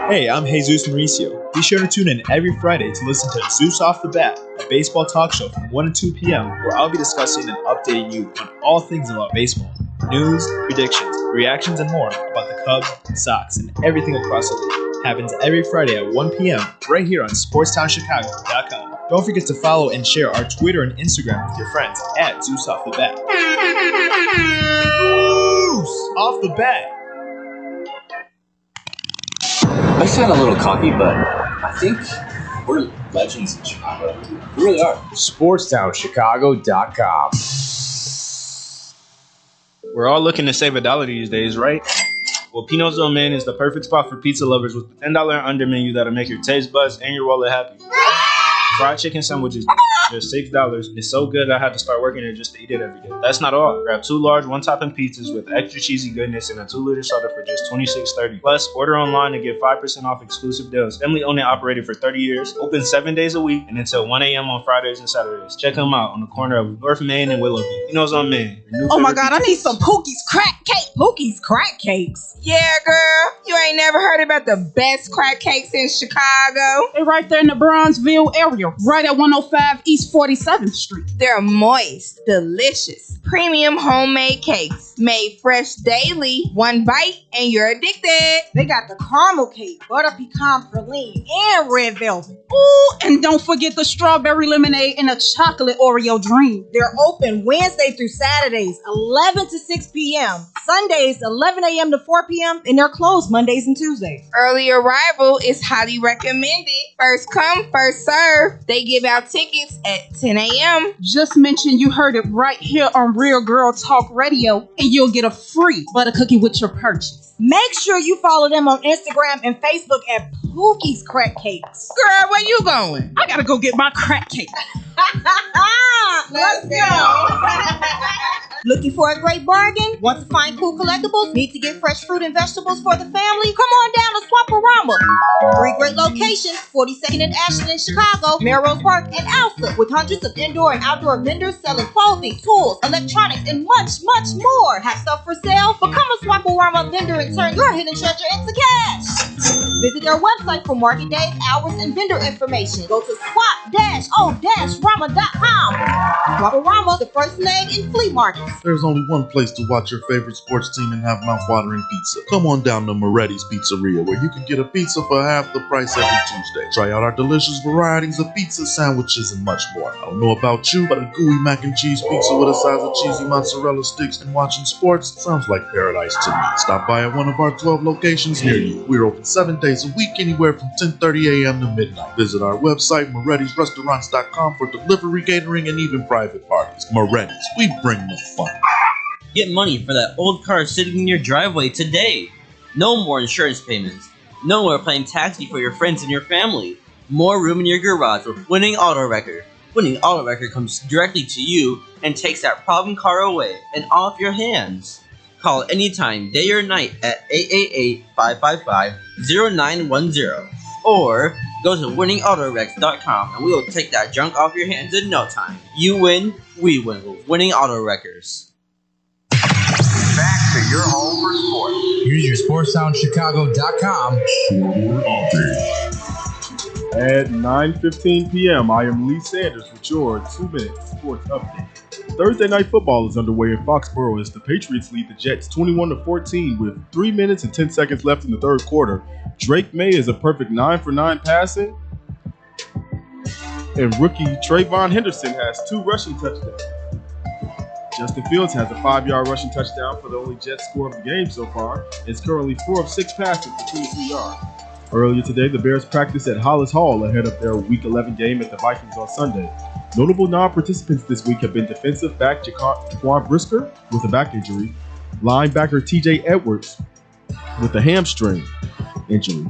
Hey, I'm Jesus Mauricio. Be sure to tune in every Friday to listen to Zeus Off the Bat, a baseball talk show from 1 to 2 p.m. where I'll be discussing and updating you on all things about baseball. News, predictions, reactions, and more about the Cubs, Sox, and everything across the league. Happens every Friday at 1 p.m. right here on SportsTownChicago.com. Don't forget to follow and share our Twitter and Instagram with your friends at Zeus Off the Bat. Zeus Off the Bat. I sound a little cocky, but I think we're legends in Chicago. We really are. SportsTownChicago.com. We're all looking to save $1 these days, right? Well, Pino's Old Man is the perfect spot for pizza lovers with the $10 and under menu that'll make your taste buds and your wallet happy. Fried chicken sandwiches, just $6. It's so good I had to start working there just to eat it every day. That's not all. Grab 2 large one-topping pizzas with extra cheesy goodness and a 2-liter soda for just $26.30. Plus, order online and get 5% off exclusive deals. Family owned and operated for 30 years. Open 7 days a week and until 1 a.m. on Fridays and Saturdays. Check them out on the corner of North Main and Willoughby. Pino's on Main. Oh my God, I need some Pookie's crack cake. Pookie's crack cakes. Yeah, girl. You ain't never heard about the best crack cakes in Chicago? They're right there in the Bronzeville area, right at 105 East 47th Street. They're moist, delicious, premium homemade cakes made fresh daily. One bite and you're addicted. They got the caramel cake, butter pecan praline, and red velvet. Ooh, and don't forget the strawberry lemonade and the chocolate Oreo dream. They're open Wednesday through Saturdays, 11 to 6 p.m. Sundays, 11 a.m. to 4 p.m. And they're closed Mondays and Tuesdays. Early arrival is highly recommended. First come, first serve. They give out tickets at 10 a.m. Just mention you heard it right here on Real Girl Talk Radio, and you'll get a free butter cookie with your purchase. Make sure you follow them on Instagram and Facebook at Pookie's Crack Cakes. Girl, where you going? I gotta go get my crack cake. Let's go. Looking for a great bargain? Want to find cool collectibles? Need to get fresh fruit and vegetables for the family? Come on down to Swaparama. 3 great locations, 42nd and Ashland in Chicago, Melrose Park, and Alpha, with hundreds of indoor and outdoor vendors selling clothing, tools, electronics, and much, much more. Have stuff for sale? Become a Swaparama vendor and turn your hidden treasure into cash. Visit their website for market days, hours, and vendor information. Go to swap-o-rama.com. Swaparama, the first name in flea markets. There's only one place to watch your favorite sports team and have mouth-watering pizza. Come on down to Moretti's Pizzeria, where you can get a pizza for half the price every Tuesday. Try out our delicious varieties of pizza, sandwiches, and much more. I don't know about you, but a gooey mac and cheese pizza with a size of cheesy mozzarella sticks and watching sports sounds like paradise to me. Stop by at one of our 12 locations near you. We're open 7 days a week, anywhere from 10:30 a.m. to midnight. Visit our website, Moretti'sRestaurants.com, for delivery, catering, and even private parties. Moretti's, we bring the fun. Get money for that old car sitting in your driveway today. No more insurance payments. No more playing taxi for your friends and your family. More room in your garage with Winning Auto Wrecker. Winning Auto Wrecker comes directly to you and takes that problem car away and off your hands. Call anytime, day or night at 888-555-0910. Or go to winningautorex.com and we will take that junk off your hands in no time. You win, we win with Winning Auto Wreckers. Back to your home for sports. Here's your SportsTownChicago.com update. At 9:15 p.m., I am Lee Sanders with your 2-minute sports update. Thursday night football is underway in Foxborough as the Patriots lead the Jets 21-14 with 3 minutes and 10 seconds left in the third quarter. Drake May is a perfect 9 for 9 passing, and rookie Trayvon Henderson has 2 rushing touchdowns. Justin Fields has a 5-yard rushing touchdown for the only Jets score of the game so far. It's currently 4 of 6 passes for 23 yards. Earlier today, the Bears practiced at Hollis Hall ahead of their Week 11 game at the Vikings on Sunday. Notable non-participants this week have been defensive back Jaquan Brisker with a back injury, linebacker TJ Edwards with a hamstring injury.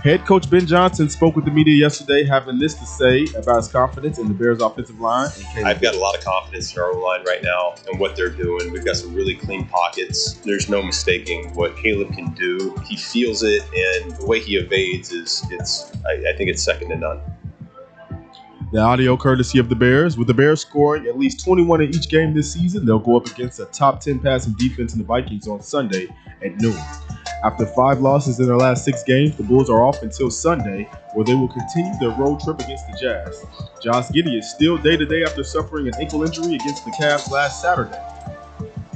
Head coach Ben Johnson spoke with the media yesterday, having this to say about his confidence in the Bears' offensive line. I've got a lot of confidence in our O-line right now and what they're doing. We've got some really clean pockets. There's no mistaking what Caleb can do. He feels it, and the way he evades I think it's second to none. The audio courtesy of the Bears. With the Bears scoring at least 21 in each game this season, they'll go up against a top 10 passing defense in the Vikings on Sunday at noon. After 5 losses in their last 6 games, the Bulls are off until Sunday, where they will continue their road trip against the Jazz. Josh Giddey is still day-to-day after suffering an ankle injury against the Cavs last Saturday.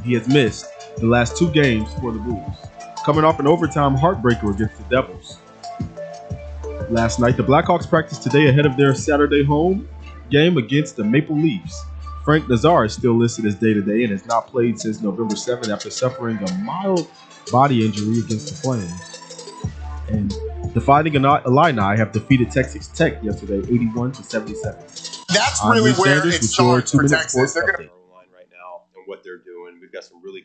He has missed the last 2 games for the Bulls, coming off an overtime heartbreaker against the Devils. Last night, the Blackhawks practiced today ahead of their Saturday home game against the Maple Leafs. Frank Nazar is still listed as day-to-day and has not played since November 7th after suffering a mild body injury against the Flames. And the Fighting Illini have defeated Texas Tech yesterday, 81-77. That's really where it starts for Texas. They're going to right now and what they're doing. We've got some really.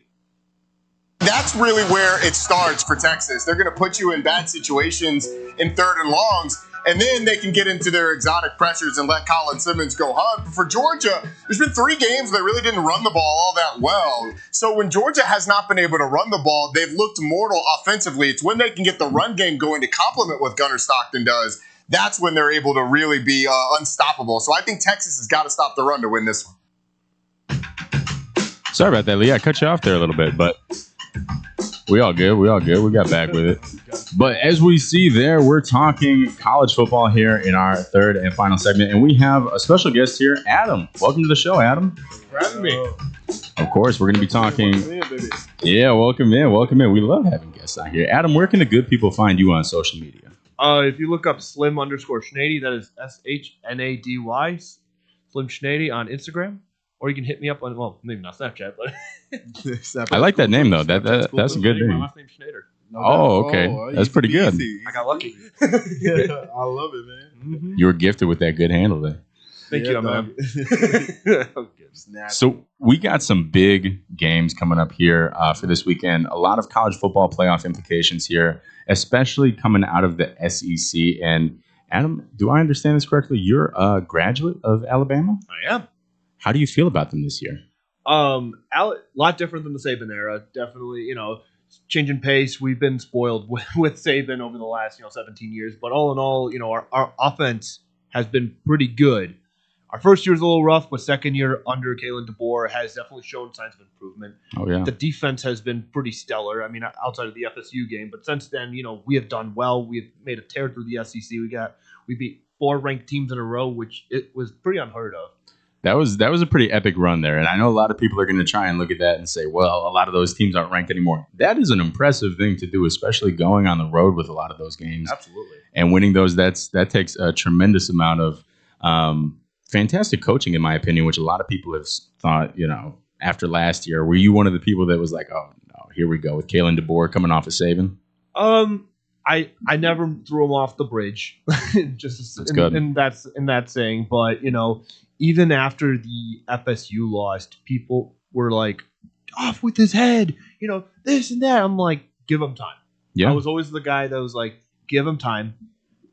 That's really where it starts for Texas. They're going to put you in bad situations in 3rd and longs, and then they can get into their exotic pressures and let Colin Simmons go hunt. But for Georgia, there's been 3 games where they really didn't run the ball all that well. So when Georgia has not been able to run the ball, they've looked mortal offensively. It's when they can get the run game going to complement what Gunnar Stockton does. That's when they're able to really be unstoppable. So I think Texas has got to stop the run to win this one. Sorry about that, Lee. I cut you off there a little bit, but we all good. We got back with it. But as we see there, we're talking college football here in our 3rd and final segment. And we have a special guest here, Adam. Welcome to the show, Adam. Thanks for having me. Of course, we're going to be talking. Yeah, welcome in. We love having guests on here. Adam, where can the good people find you on social media? If you look up Slim_Schnady, that is SHNADY, Slim Schnady on Instagram. Or you can hit me up on, well, maybe not Snapchat, but I like that name, though. That's a good name. My last name's Schneider. Okay. That's pretty good. I got lucky. Yeah, I love it, man. Mm-hmm. You were gifted with that good handle there. Thank you, man. So we got some big games coming up here for this weekend. A lot of college football playoff implications here, especially coming out of the SEC. And Adam, do I understand this correctly? You're a graduate of Alabama? I am. How do you feel about them this year? A lot different than the Saban era. Definitely, changing pace. We've been spoiled with Saban over the last, 17 years. But all in all, our offense has been pretty good. Our first year was a little rough, but second year under Kalen DeBoer has definitely shown signs of improvement. Oh, yeah. The defense has been pretty stellar. I mean, outside of the FSU game. But since then, we have done well. We've made a tear through the SEC. We beat 4 ranked teams in a row, which it was pretty unheard of. That was a pretty epic run there. And I know a lot of people are going to try and look at that and say, well, a lot of those teams aren't ranked anymore. That is an impressive thing to do, especially going on the road with a lot of those games. Absolutely. And winning those, that takes a tremendous amount of fantastic coaching, in my opinion, which a lot of people have thought, after last year. Were you one of the people that was like, oh, no, here we go with Kalen DeBoer coming off of Saban? I never threw him off the bridge. That's good. In that saying. But, even after the FSU lost, people were like, off with his head, this and that. I'm like, give him time. Yeah. I was always the guy that was like, give him time.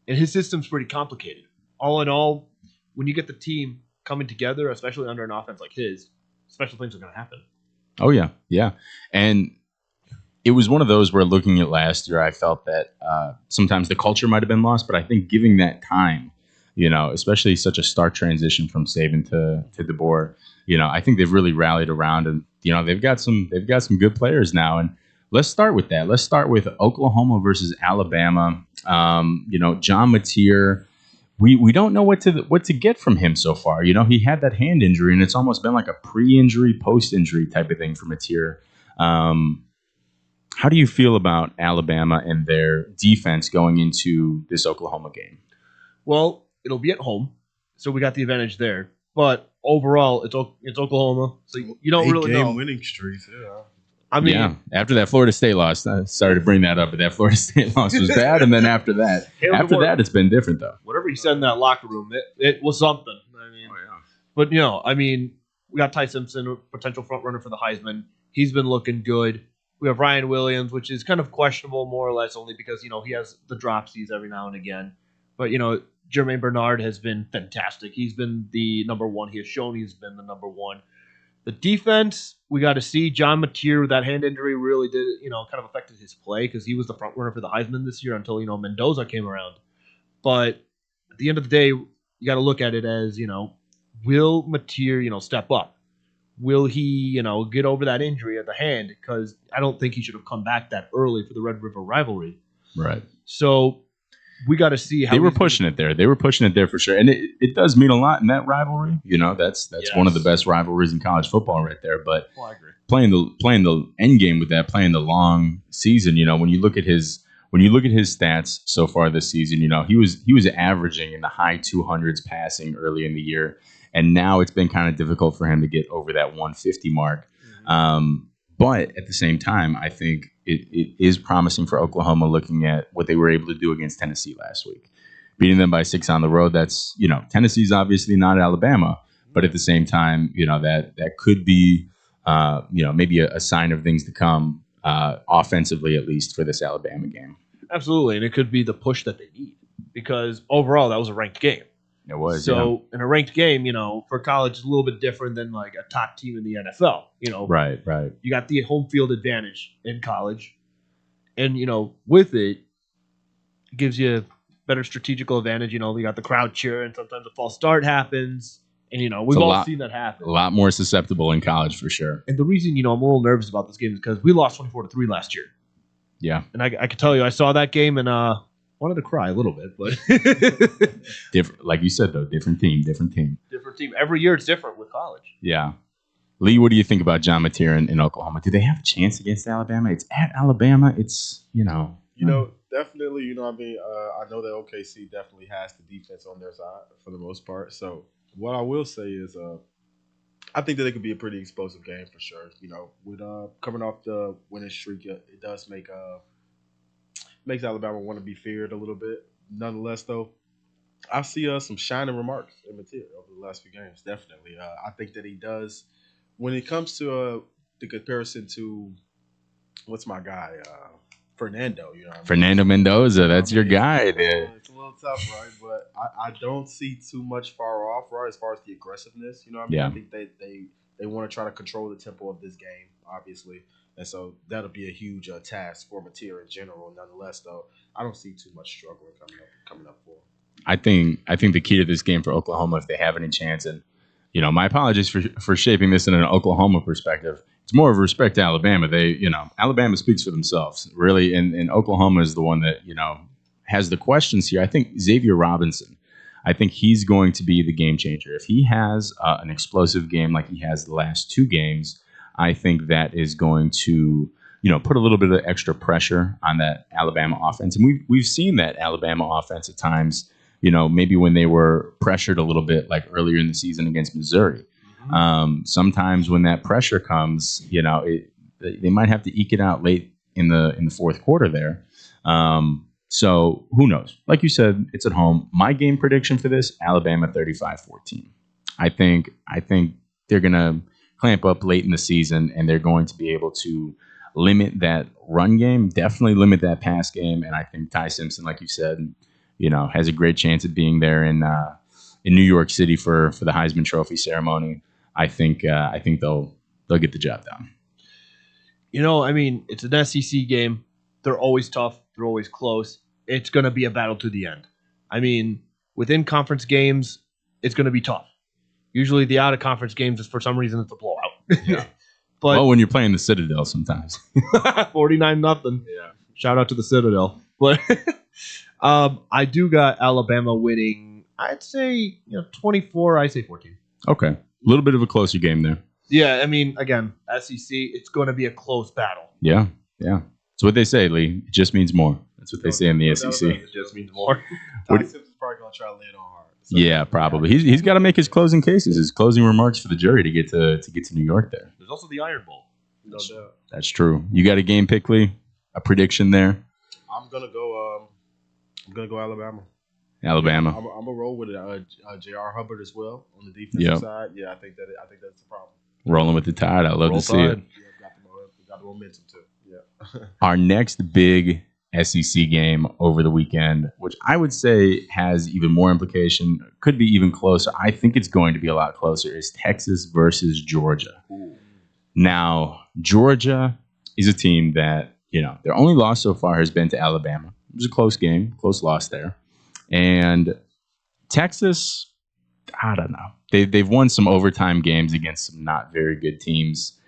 And his system's pretty complicated. All in all, when you get the team coming together, especially under an offense like his, special things are going to happen. Oh, yeah. Yeah. And it was one of those where looking at last year, I felt that sometimes the culture might have been lost, but I think giving that time, especially such a stark transition from Saban to DeBoer, I think they've really rallied around, and they've got some good players now. And let's start with that. Let's start with Oklahoma versus Alabama. John Mateer, we don't know what to get from him so far. He had that hand injury, and it's almost been like a pre-injury, post-injury type of thing for Mateer. How do you feel about Alabama and their defense going into this Oklahoma game? Well, it'll be at home, so we got the advantage there. But overall, it's Oklahoma, so you don't really know. Winning streaks. Yeah. I mean, yeah, after that Florida State loss, sorry to bring that up, but that Florida State loss was bad. And then after that, it's been different though. Whatever he said in that locker room, it was something. I mean, but we got Ty Simpson, a potential front runner for the Heisman. He's been looking good. We have Ryan Williams, which is kind of questionable, more or less, only because he has the dropsies every now and again. But Jermaine Bernard has been fantastic. He's been the number one. He has shown he's been the number one. The defense, we got to see. John Mateer, that hand injury really did, kind of affected his play because he was the front runner for the Heisman this year until, Mendoza came around. But at the end of the day, you got to look at it as, will Mateer, step up? Will he, get over that injury at the hand? Because I don't think he should have come back that early for the Red River rivalry. Right. So we got to see how they were pushing it there. They were pushing it there for sure, and it does mean a lot in that rivalry. That's one of the best rivalries in college football right there. But I agree. Playing the end game with that, playing the long season. When you look at his stats so far this season, he was averaging in the high 200s passing early in the year, and now it's been kind of difficult for him to get over that 150 mark. But at the same time, I think it is promising for Oklahoma looking at what they were able to do against Tennessee last week. Beating them by 6 on the road, that's, Tennessee's obviously not Alabama, but at the same time, that could be, maybe a sign of things to come, offensively at least, for this Alabama game. Absolutely, and it could be the push that they need because overall that was a ranked game. It was. So in a ranked game, for college, it's a little bit different than like a top team in the NFL. Right. You got the home field advantage in college, and with it gives you a better strategical advantage. You got the crowd cheering. Sometimes a false start happens, and we've all seen that happen. A lot more susceptible in college for sure. And the reason I'm a little nervous about this game is because we lost 24-3 last year. Yeah, and I can tell you, I saw that game and wanted to cry a little bit, but different, like you said though, different team. Different team. Every year it's different with college. Yeah. Lee, what do you think about John Mateer in Oklahoma? Do they have a chance against Alabama? It's at Alabama. It's Definitely. I know that OKC definitely has the defense on their side for the most part. So what I will say is, I think that it could be a pretty explosive game for sure. With coming off the winning streak, it does makes Alabama want to be feared a little bit. Nonetheless, though, I see some shining remarks in Mateer over the last few games. Definitely, I think that he does. When it comes to the comparison to what's my guy, Fernando. Fernando Mendoza. That's your guy. It's a little tough, right? But I don't see too much far off, right? As far as the aggressiveness, Yeah. I think they want to try to control the tempo of this game, obviously. And so that'll be a huge task for Mateer in general. Nonetheless, though, I don't see too much struggling coming up for him. I think the key to this game for Oklahoma, if they have any chance, and my apologies for shaping this in an Oklahoma perspective. It's more of a respect to Alabama. Alabama speaks for themselves, really, and Oklahoma is the one that has the questions here. I think Xavier Robinson. I think he's going to be the game changer. If he has an explosive game like he has the last 2 games, I think that is going to, put a little bit of extra pressure on that Alabama offense. And we've seen that Alabama offense at times, maybe when they were pressured a little bit, like earlier in the season against Missouri. Sometimes when that pressure comes, they might have to eke it out late in the fourth quarter there. So who knows? Like you said, it's at home. My game prediction for this, Alabama 35-14. I think they're going to clamp up late in the season, and they're going to be able to limit that run game, definitely limit that pass game. And I think Ty Simpson, like you said, has a great chance of being there in New York City for the Heisman Trophy ceremony. I think they'll get the job done. It's an SEC game. They're always tough. They're always close. It's going to be a battle to the end. Within conference games, it's going to be tough. Usually the out-of-conference games is for some reason it's a blowout. Yeah. But when you're playing the Citadel sometimes. 49-0. Yeah. Shout out to the Citadel. But I do got Alabama winning, I'd say 24, I say 14. Okay. A little bit of a closer game there. Yeah, again, SEC, it's going to be a close battle. Yeah. That's what they say, Lee. It just means more. That's what they say in the SEC. It just means more. Ty Simpson's probably gonna try to lay it on hard. Yeah, probably. He's got to make his closing cases, his closing remarks for the jury to get to New York. There, There's also the Iron Bowl. No doubt. that's true. You got a game pick, Lee? A prediction there? I'm gonna go Alabama. Alabama. I'm gonna roll with J.R. Hubbard as well on the defensive side. Yeah, I think that's the problem. Rolling with the tide. I love to see it. Yeah, got the momentum too. Yeah. Our next big SEC game over the weekend, which I would say has even more implication, could be even closer. I think it's going to be a lot closer, is Texas versus Georgia. Ooh. Now, Georgia is a team that, their only loss so far has been to Alabama. It was a close game, close loss there. And Texas, I don't know. They've won some overtime games against some not very good teams.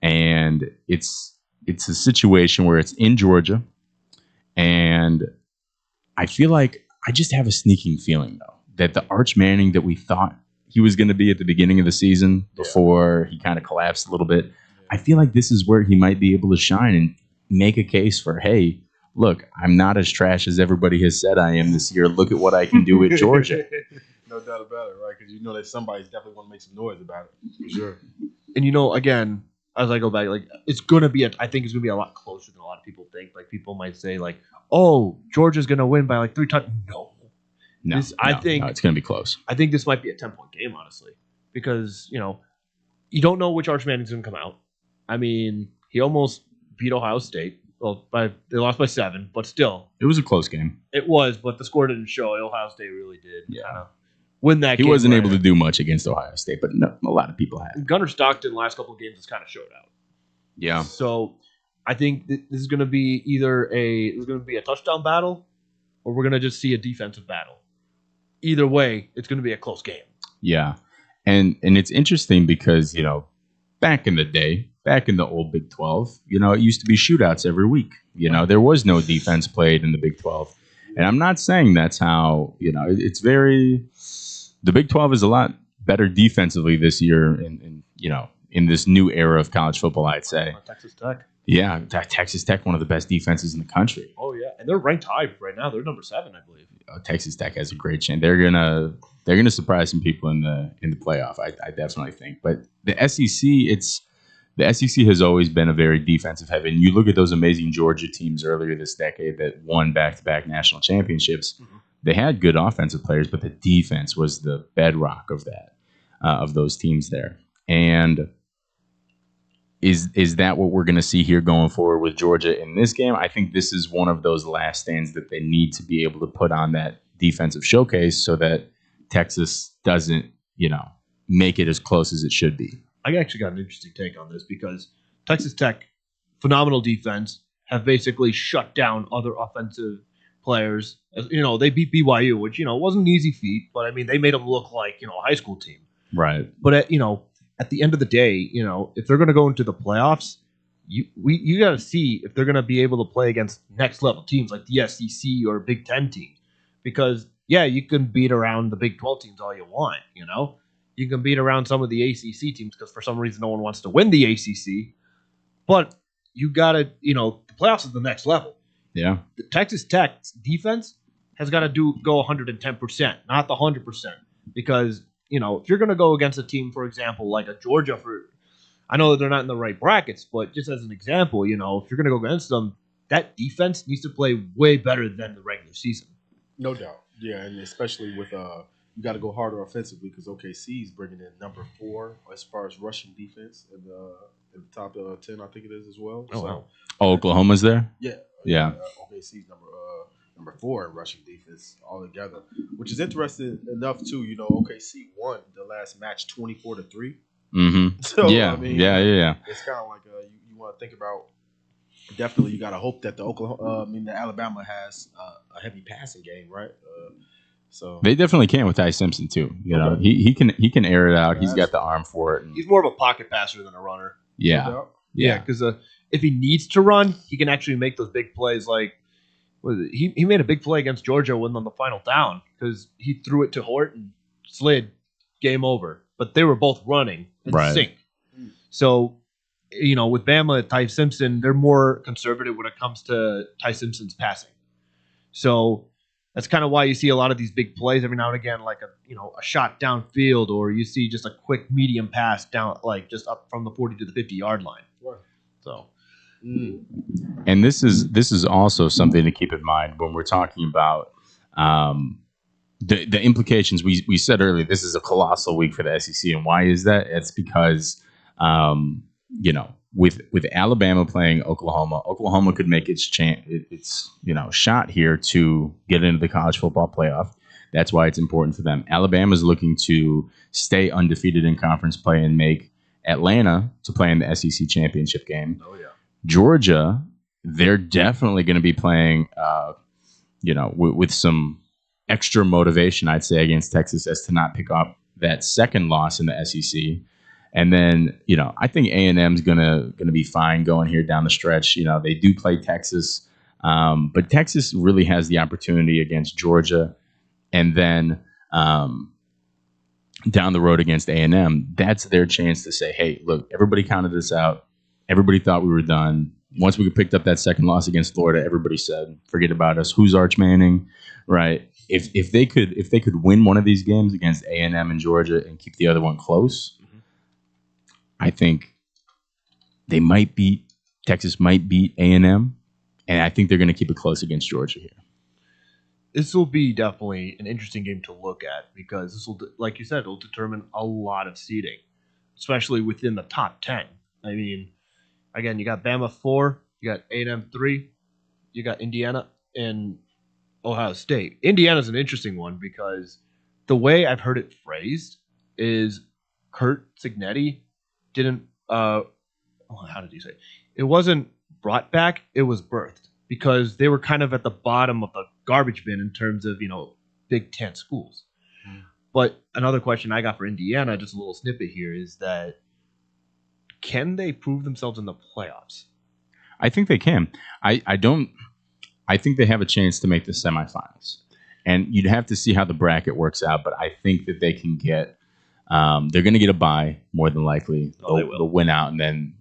And it's a situation where it's in Georgia. And I feel like I just have a sneaking feeling, though, that the Arch Manning that we thought he was going to be at the beginning of the season before he kind of collapsed a little bit, I feel like this is where he might be able to shine and make a case for, hey, look, I'm not as trash as everybody has said I am this year. Look at what I can do with Georgia. No doubt about it, right? Because that somebody's definitely want to make some noise about it, for sure. And again, as I go back, like it's gonna be I think it's gonna be a lot closer than a lot of people think. Like people might say, like, "Oh, Georgia's gonna win by like 3 touchdowns." No, I think it's gonna be close. I think this might be a 10-point game, honestly, because you don't know which Arch Manning's gonna come out. I mean, he almost beat Ohio State. Well, they lost by 7, but still, it was a close game. It was, but the score didn't show. Ohio State really did. Yeah. Win that game. He wasn't able to do much against Ohio State, but a lot of people have. Gunnar Stockton last couple of games has kind of showed out. Yeah. So I think this is going to be either a touchdown battle, or we're going to just see a defensive battle. Either way, it's going to be a close game. Yeah, and it's interesting because back in the day, back in the old Big 12, it used to be shootouts every week. There was no defense played in the Big 12, and I'm not saying that's how. It's very. The Big 12 is a lot better defensively this year in this new era of college football, I'd say. Texas Tech. Yeah, Texas Tech, one of the best defenses in the country. Oh yeah, and they're ranked high right now. They're number 7, I believe. Texas Tech has a great chance. They're gonna surprise some people in the playoff. I definitely think. But the SEC has always been a very defensive heavy. And you look at those amazing Georgia teams earlier this decade that won back-to-back national championships. Mm-hmm. They had good offensive players, but the defense was the bedrock of that, of those teams there. And is that what we're going to see here going forward with Georgia in this game? I think this is one of those last stands that they need to be able to put on that defensive showcase so that Texas doesn't, make it as close as it should be. I actually got an interesting take on this because Texas Tech, phenomenal defense, have basically shut down other offensive players. They beat BYU, which wasn't an easy feat, but I mean they made them look like a high school team. Right. But at the end of the day, if they're going to go into the playoffs, you got to see if they're going to be able to play against next level teams like the SEC or Big 10 teams. Because you can beat around the Big 12 teams all you want. You can beat around some of the ACC teams because for some reason no one wants to win the ACC. But you got to, the playoffs is the next level. Yeah. The Texas Tech defense has got to go 110%, not the 100%. Because, if you're going to go against a team, for example, like a Georgia, I know that they're not in the right brackets, but just as an example, if you're going to go against them, that defense needs to play way better than the regular season. No doubt. Yeah, and especially with you got to go harder offensively because OKC is bringing in number 4 as far as rushing defense in the top 10, I think it is as well. Oh, wow. Oklahoma's there? Yeah. Yeah. OKC's number 4 in rushing defense altogether, which is interesting enough too. OKC won the last match 24-3. Mm-hmm. So, yeah. I mean, Yeah. It's kind of like you want to think about. Definitely, you got to hope that the Alabama has a heavy passing game, right? So they definitely can with Ty Simpson too. He can air it out. He's got the arm for it. He's more of a pocket passer than a runner. Yeah. Yeah, because if he needs to run, he can actually make those big plays. Like, he made a big play against Georgia when on the final down because he threw it to Horton, slid, game over. But they were both running in sync. So, with Bama, Ty Simpson, they're more conservative when it comes to Ty Simpson's passing. So, That's kind of why you see a lot of these big plays every now and again, like a shot downfield, or you see just a quick medium pass down, like just up from the 40 to the 50-yard line. Right. So, And this is also something to keep in mind when we're talking about the implications. We said earlier this is a colossal week for the SEC, and why is that? It's because with Alabama playing Oklahoma could make its shot here to get into the college football playoff. That's why it's important for them. Alabama's looking to stay undefeated in conference play and make Atlanta to play in the SEC championship game. Oh yeah. Georgia, they're definitely going to be playing, with some extra motivation, I'd say, against Texas as to not pick up that second loss in the SEC. And then, I think A&M's gonna be fine going here down the stretch. They do play Texas, but Texas really has the opportunity against Georgia, and then down the road against A&M. That's their chance to say, "Hey, look, everybody counted us out. Everybody thought we were done. Once we picked up that second loss against Florida, everybody said, forget about us. Who's Arch Manning?" Right? If they could win one of these games against A&M and Georgia and keep the other one close, I think Texas might beat A&M, and I think they're going to keep it close against Georgia here. This will be definitely an interesting game to look at because this will, like you said, it'll determine a lot of seeding, especially within the top 10. I mean, again, you got Bama 4, you got A&M 3, you got Indiana and Ohio State. Indiana's an interesting one because the way I've heard it phrased is Kurt Cignetti didn't how did he say it wasn't brought back, it was birthed, because they were kind of at the bottom of the garbage bin in terms of Big Ten schools. But another question I got for Indiana, just a little snippet here, is that can they prove themselves in the playoffs? I think they can. I think they have a chance to make the semifinals, and you'd have to see how the bracket works out, but I think that they can get they're going to get a bye more than likely. They'll win out, and then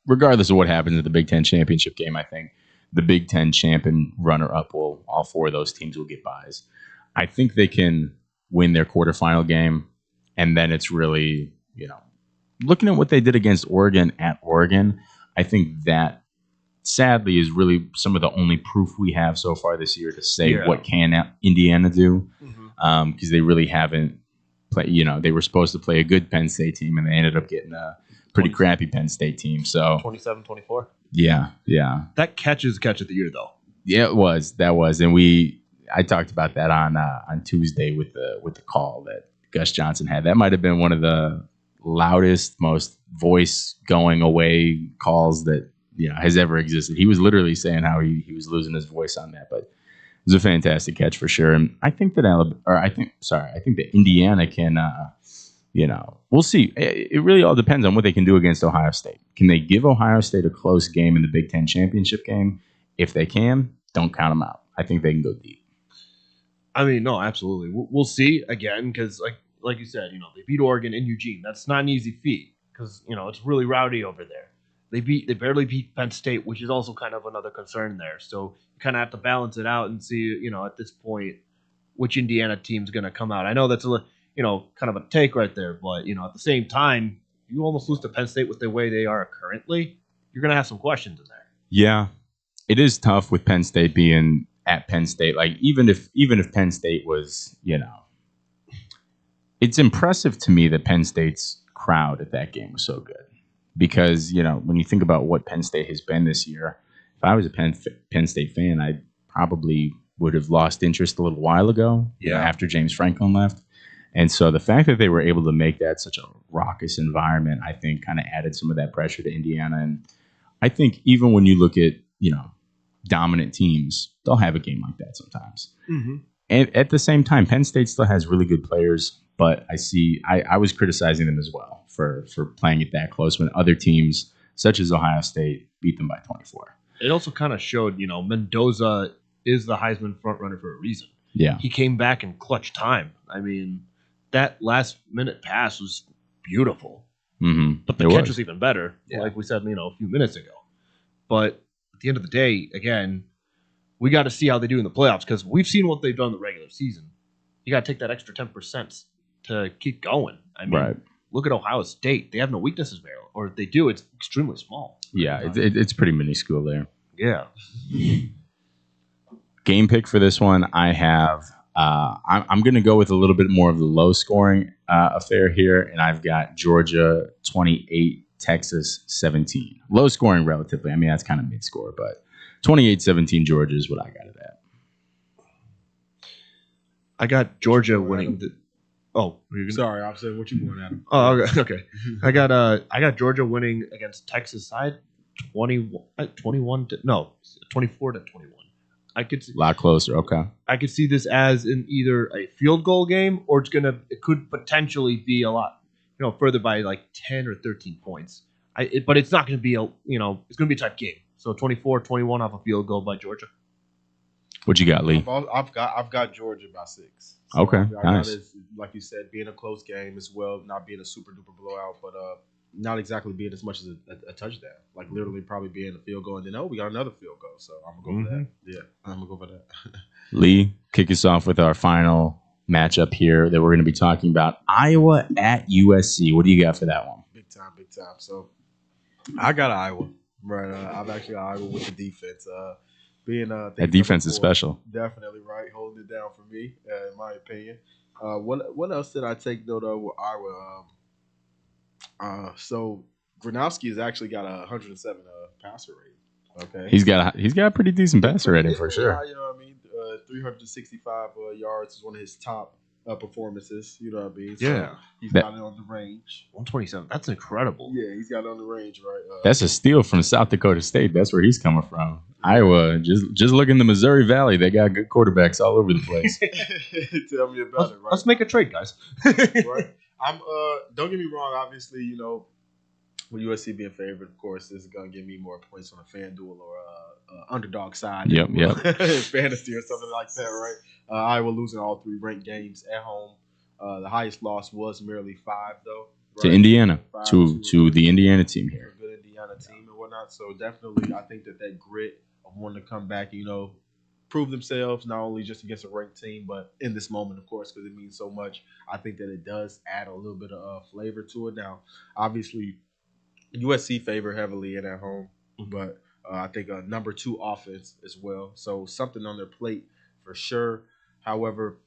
regardless of what happens at the Big Ten championship game, I think the Big Ten champ and runner-up all four of those teams will get byes. I think they can win their quarterfinal game, and then it's really looking at what they did against Oregon at Oregon. I think that sadly is really some of the only proof we have so far this year to say what can Indiana do, because they really haven't. They were supposed to play a good Penn State team, and they ended up getting a pretty crappy Penn State team. So 27-24. Yeah. That catch of the year, though. Yeah, it was. That was, and I talked about that on Tuesday with the call that Gus Johnson had. That might have been one of the loudest, most voice going away calls that has ever existed. He was literally saying how he was losing his voice on that, but it was a fantastic catch for sure. And I think that I think that Indiana can, we'll see. It really all depends on what they can do against Ohio State. Can they give Ohio State a close game in the Big Ten championship game? If they can, don't count them out. I think they can go deep. I mean, no, absolutely. We'll see again because, like you said, they beat Oregon in Eugene. That's not an easy feat because it's really rowdy over there. They barely beat Penn State, which is also kind of another concern there. So you kind of have to balance it out and see, at this point, which Indiana team's going to come out. I know that's kind of a take right there, but at the same time, you almost lose to Penn State with the way they are currently. You're going to have some questions in there. Yeah, it is tough with Penn State being at Penn State. Like even if Penn State was, it's impressive to me that Penn State's crowd at that game was so good. Because, when you think about what Penn State has been this year, if I was a Penn State fan, I probably would have lost interest a little while ago after James Franklin left. And so the fact that they were able to make that such a raucous environment, I think kind of added some of that pressure to Indiana. And I think even when you look at, dominant teams, they'll have a game like that sometimes. Mm-hmm. And at the same time, Penn State still has really good players, but I was criticizing them as well for playing it that close when other teams, such as Ohio State, beat them by 24. It also kind of showed, Mendoza is the Heisman frontrunner for a reason. Yeah. He came back in clutch time. I mean, that last minute pass was beautiful. Mm-hmm. But the catch was even better, like we said, a few minutes ago. But at the end of the day, again, we got to see how they do in the playoffs because we've seen what they've done in the regular season. You got to take that extra 10% to keep going. I mean, look at Ohio State. They have no weaknesses there, or if they do, it's extremely small. Yeah, it's pretty minuscule there. Yeah. Game pick for this one, I have. I'm going to go with a little bit more of the low scoring affair here, and I've got Georgia 28, Texas 17. Low scoring relatively. I mean, that's kind of mid score, but 28-17 Georgia is what I got it at. I got Georgia winning. Sorry, I'm saying what you going at? Oh, okay. I got Georgia winning against Texas side 24 to 21. I could see, a lot closer. Okay. I could see this as in either a field goal game or it could potentially be a lot, further by like 10 or 13 points. But it's not going to be it's going to be a tight game. So 24-21 off a field goal by Georgia. What you got, Lee? I've got Georgia by 6. So Okay, I got nice. it, like you said, being a close game as well, not being a super duper blowout, but not exactly being as much as a touchdown. Like literally probably being a field goal, and then we got another field goal. So I'm gonna go for that. Yeah, I'm gonna go for that. Lee, kick us off with our final matchup here that we're going to be talking about. Iowa at USC. What do you got for that one? Big time. So I got Iowa. Right, I've actually got Iowa with the defense. That defense is special. Definitely right, holding it down for me, in my opinion. What else did I take note of with Iowa? So Gronowski has actually got a 107 passer rate. Okay, He's got a pretty decent passer rating for sure. You know what I mean? 365 yards is one of his top performances. You know what I mean? So Yeah. he's got it on the range. 127. That's incredible. Yeah, he's got it on the range, right? That's a steal from South Dakota State. That's where he's coming from. Iowa, just look in the Missouri Valley. They got good quarterbacks all over the place. Tell me about it, right? Let's make a trade, guys. Right. Don't get me wrong. Obviously, with USC being favored, of course, this is gonna give me more points on a FanDuel or underdog side. Yep. Fantasy or something like that, right? Iowa losing all 3 ranked games at home. The highest loss was merely 5, though. Right? To Indiana, 5 to the Indiana team here. A good Indiana team and whatnot. So definitely, I think that grit of wanting to come back, prove themselves not only just against a ranked team, but in this moment, of course, because it means so much. I think that it does add a little bit of flavor to it. Now, obviously, USC favor heavily in at home, but I think a number 2 offense as well. So something on their plate for sure. However,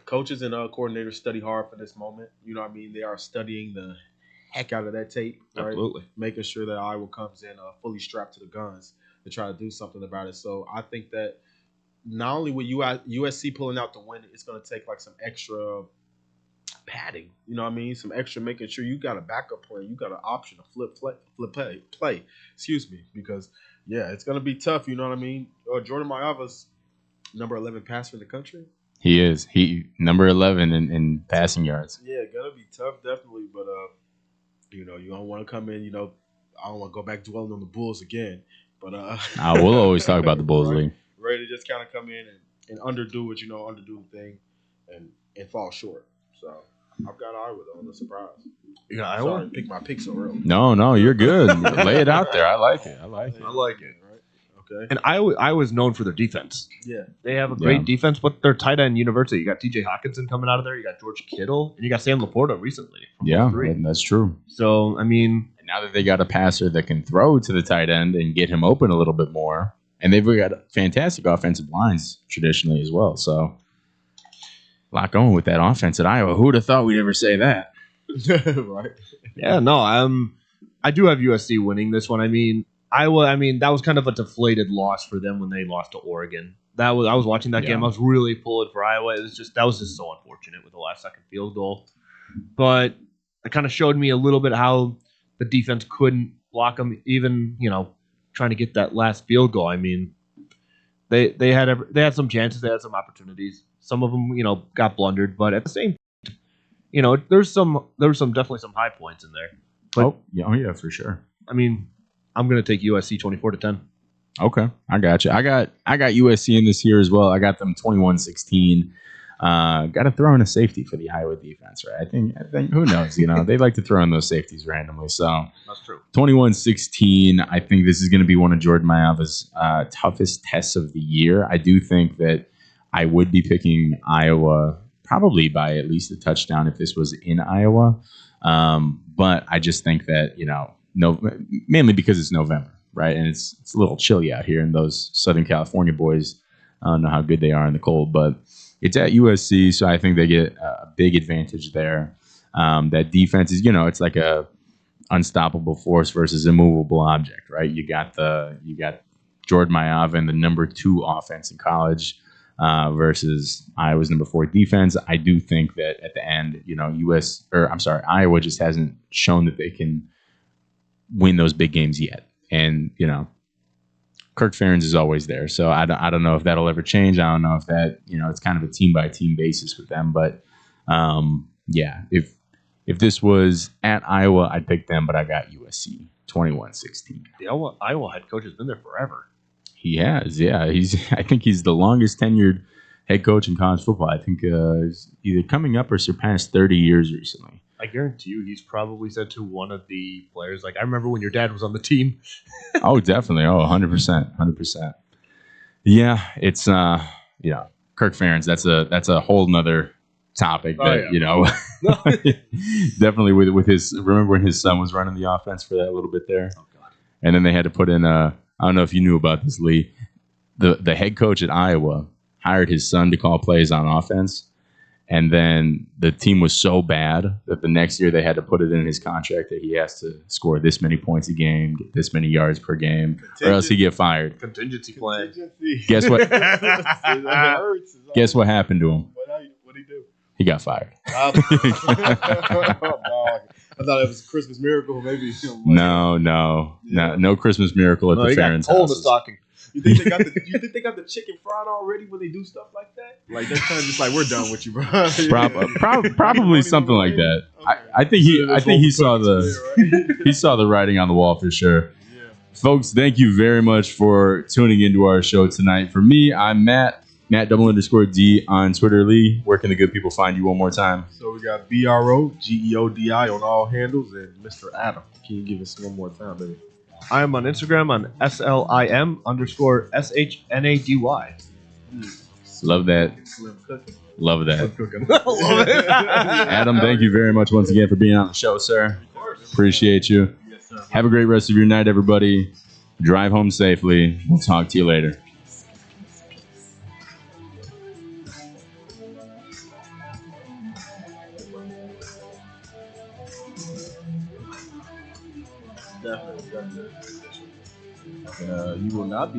coaches and coordinators study hard for this moment. You know what I mean? They are studying the heck out of that tape, right? Absolutely. Making sure that Iowa comes in fully strapped to the guns to try to do something about it. So I think that not only with USC pulling out the win, it's going to take like some extra padding. You know what I mean? Some extra making sure you got a backup plan. You got an option to flip play. Excuse me, because it's going to be tough. You know what I mean? Jordan Maiava's number 11 passer in the country. He is. He number 11 in passing yards. Yeah, gonna be tough, definitely. But you don't want to come in. I don't want to go back dwelling on the Bulls again. But We'll always talk about the Bulls league. Ready to just kind of come in and underdo it, underdo the thing, and fall short. So I've got Iowa though, no surprise. You got Iowa? Sorry, pick my pick so early. No, you're good. Lay it out there. I like it. I like it. Right? Okay. And Iowa's known for their defense. Yeah. They have a great defense, but they're tight end university. You got TJ Hawkinson coming out of there. You got George Kittle, and you got Sam Laporta recently. Yeah, that's true. So, I mean, and now that they got a passer that can throw to the tight end and get him open a little bit more, and they've got fantastic offensive lines traditionally as well. So, a lot going with that offense at Iowa. Who would have thought we'd ever say that? Right. Yeah, no, I do have USC winning this one. I mean, Iowa, that was kind of a deflated loss for them when they lost to Oregon. I was watching that game. I was really pulling for Iowa. That was just so unfortunate with the last second field goal. But it kind of showed me a little bit how the defense couldn't block them, even, trying to get that last field goal. I mean, they had some chances, they had some opportunities. Some of them, got blundered, but at the same time, there was definitely some high points in there. But, yeah, for sure. I mean, I'm going to take USC 24-10. Okay, I got you. I got USC in this here as well. I got them 21-16. Got to throw in a safety for the Iowa defense, right? I think who knows? They like to throw in those safeties randomly. So That's true. 21-16. I think this is going to be one of Jordan Mailata's toughest tests of the year. I do think that I would be picking Iowa probably by at least a touchdown if this was in Iowa. But I just think that, mainly because it's November, right? And it's a little chilly out here, and those Southern California boys, I don't know how good they are in the cold, but it's at USC, so I think they get a big advantage there. That defense is, it's like a unstoppable force versus immovable object, right? You got Jordan Mailata and the number 2 offense in college versus Iowa's number 4 defense. I do think that at the end, Iowa just hasn't shown that they can win those big games yet, and Kirk Ferentz is always there, so I don't know if that'll ever change. I don't know if that it's kind of a team by team basis with them, but if this was at Iowa, I'd pick them, but I got USC 21-16. The Iowa head coach has been there forever. He has, yeah. I think he's the longest tenured head coach in college football. I think he's either coming up or surpassed 30 years recently. I guarantee you he's probably said to one of the players, like, I remember when your dad was on the team. Oh, definitely. Oh, 100%. 100%. Yeah, it's, Kirk Ferentz, that's a whole nother topic that, definitely with his, remember when his son was running the offense for that little bit there? Oh, God. And then they had to put in, I don't know if you knew about this, Lee. The head coach at Iowa hired his son to call plays on offense. And then the team was so bad that the next year they had to put it in his contract that he has to score this many points a game, get this many yards per game, or else he get fired. Contingency plan. Guess what? Guess what happened to him? What'd he do? He got fired. I thought it was a Christmas miracle, maybe. No Christmas miracle at the Ferentz house. You think they got the chicken fried already when they do stuff like that? Like they're kind of just like, we're done with you, bro. Probably something like that. Okay. I think he saw the writing on the wall for sure. Yeah. Folks, thank you very much for tuning into our show tonight. For me, I'm Matt _D on Twitter. Lee, where can the good people find you one more time? So we got BROGEODI on all handles, and Mr. Adam. Can you give us one more time, baby? I am on Instagram on SLIM_SHNADY. Love that. Love that. Adam, thank you very much once again for being on the show, sir. Appreciate you. Yes, sir. Have a great rest of your night, everybody. Drive home safely. We'll talk to you later. You will not be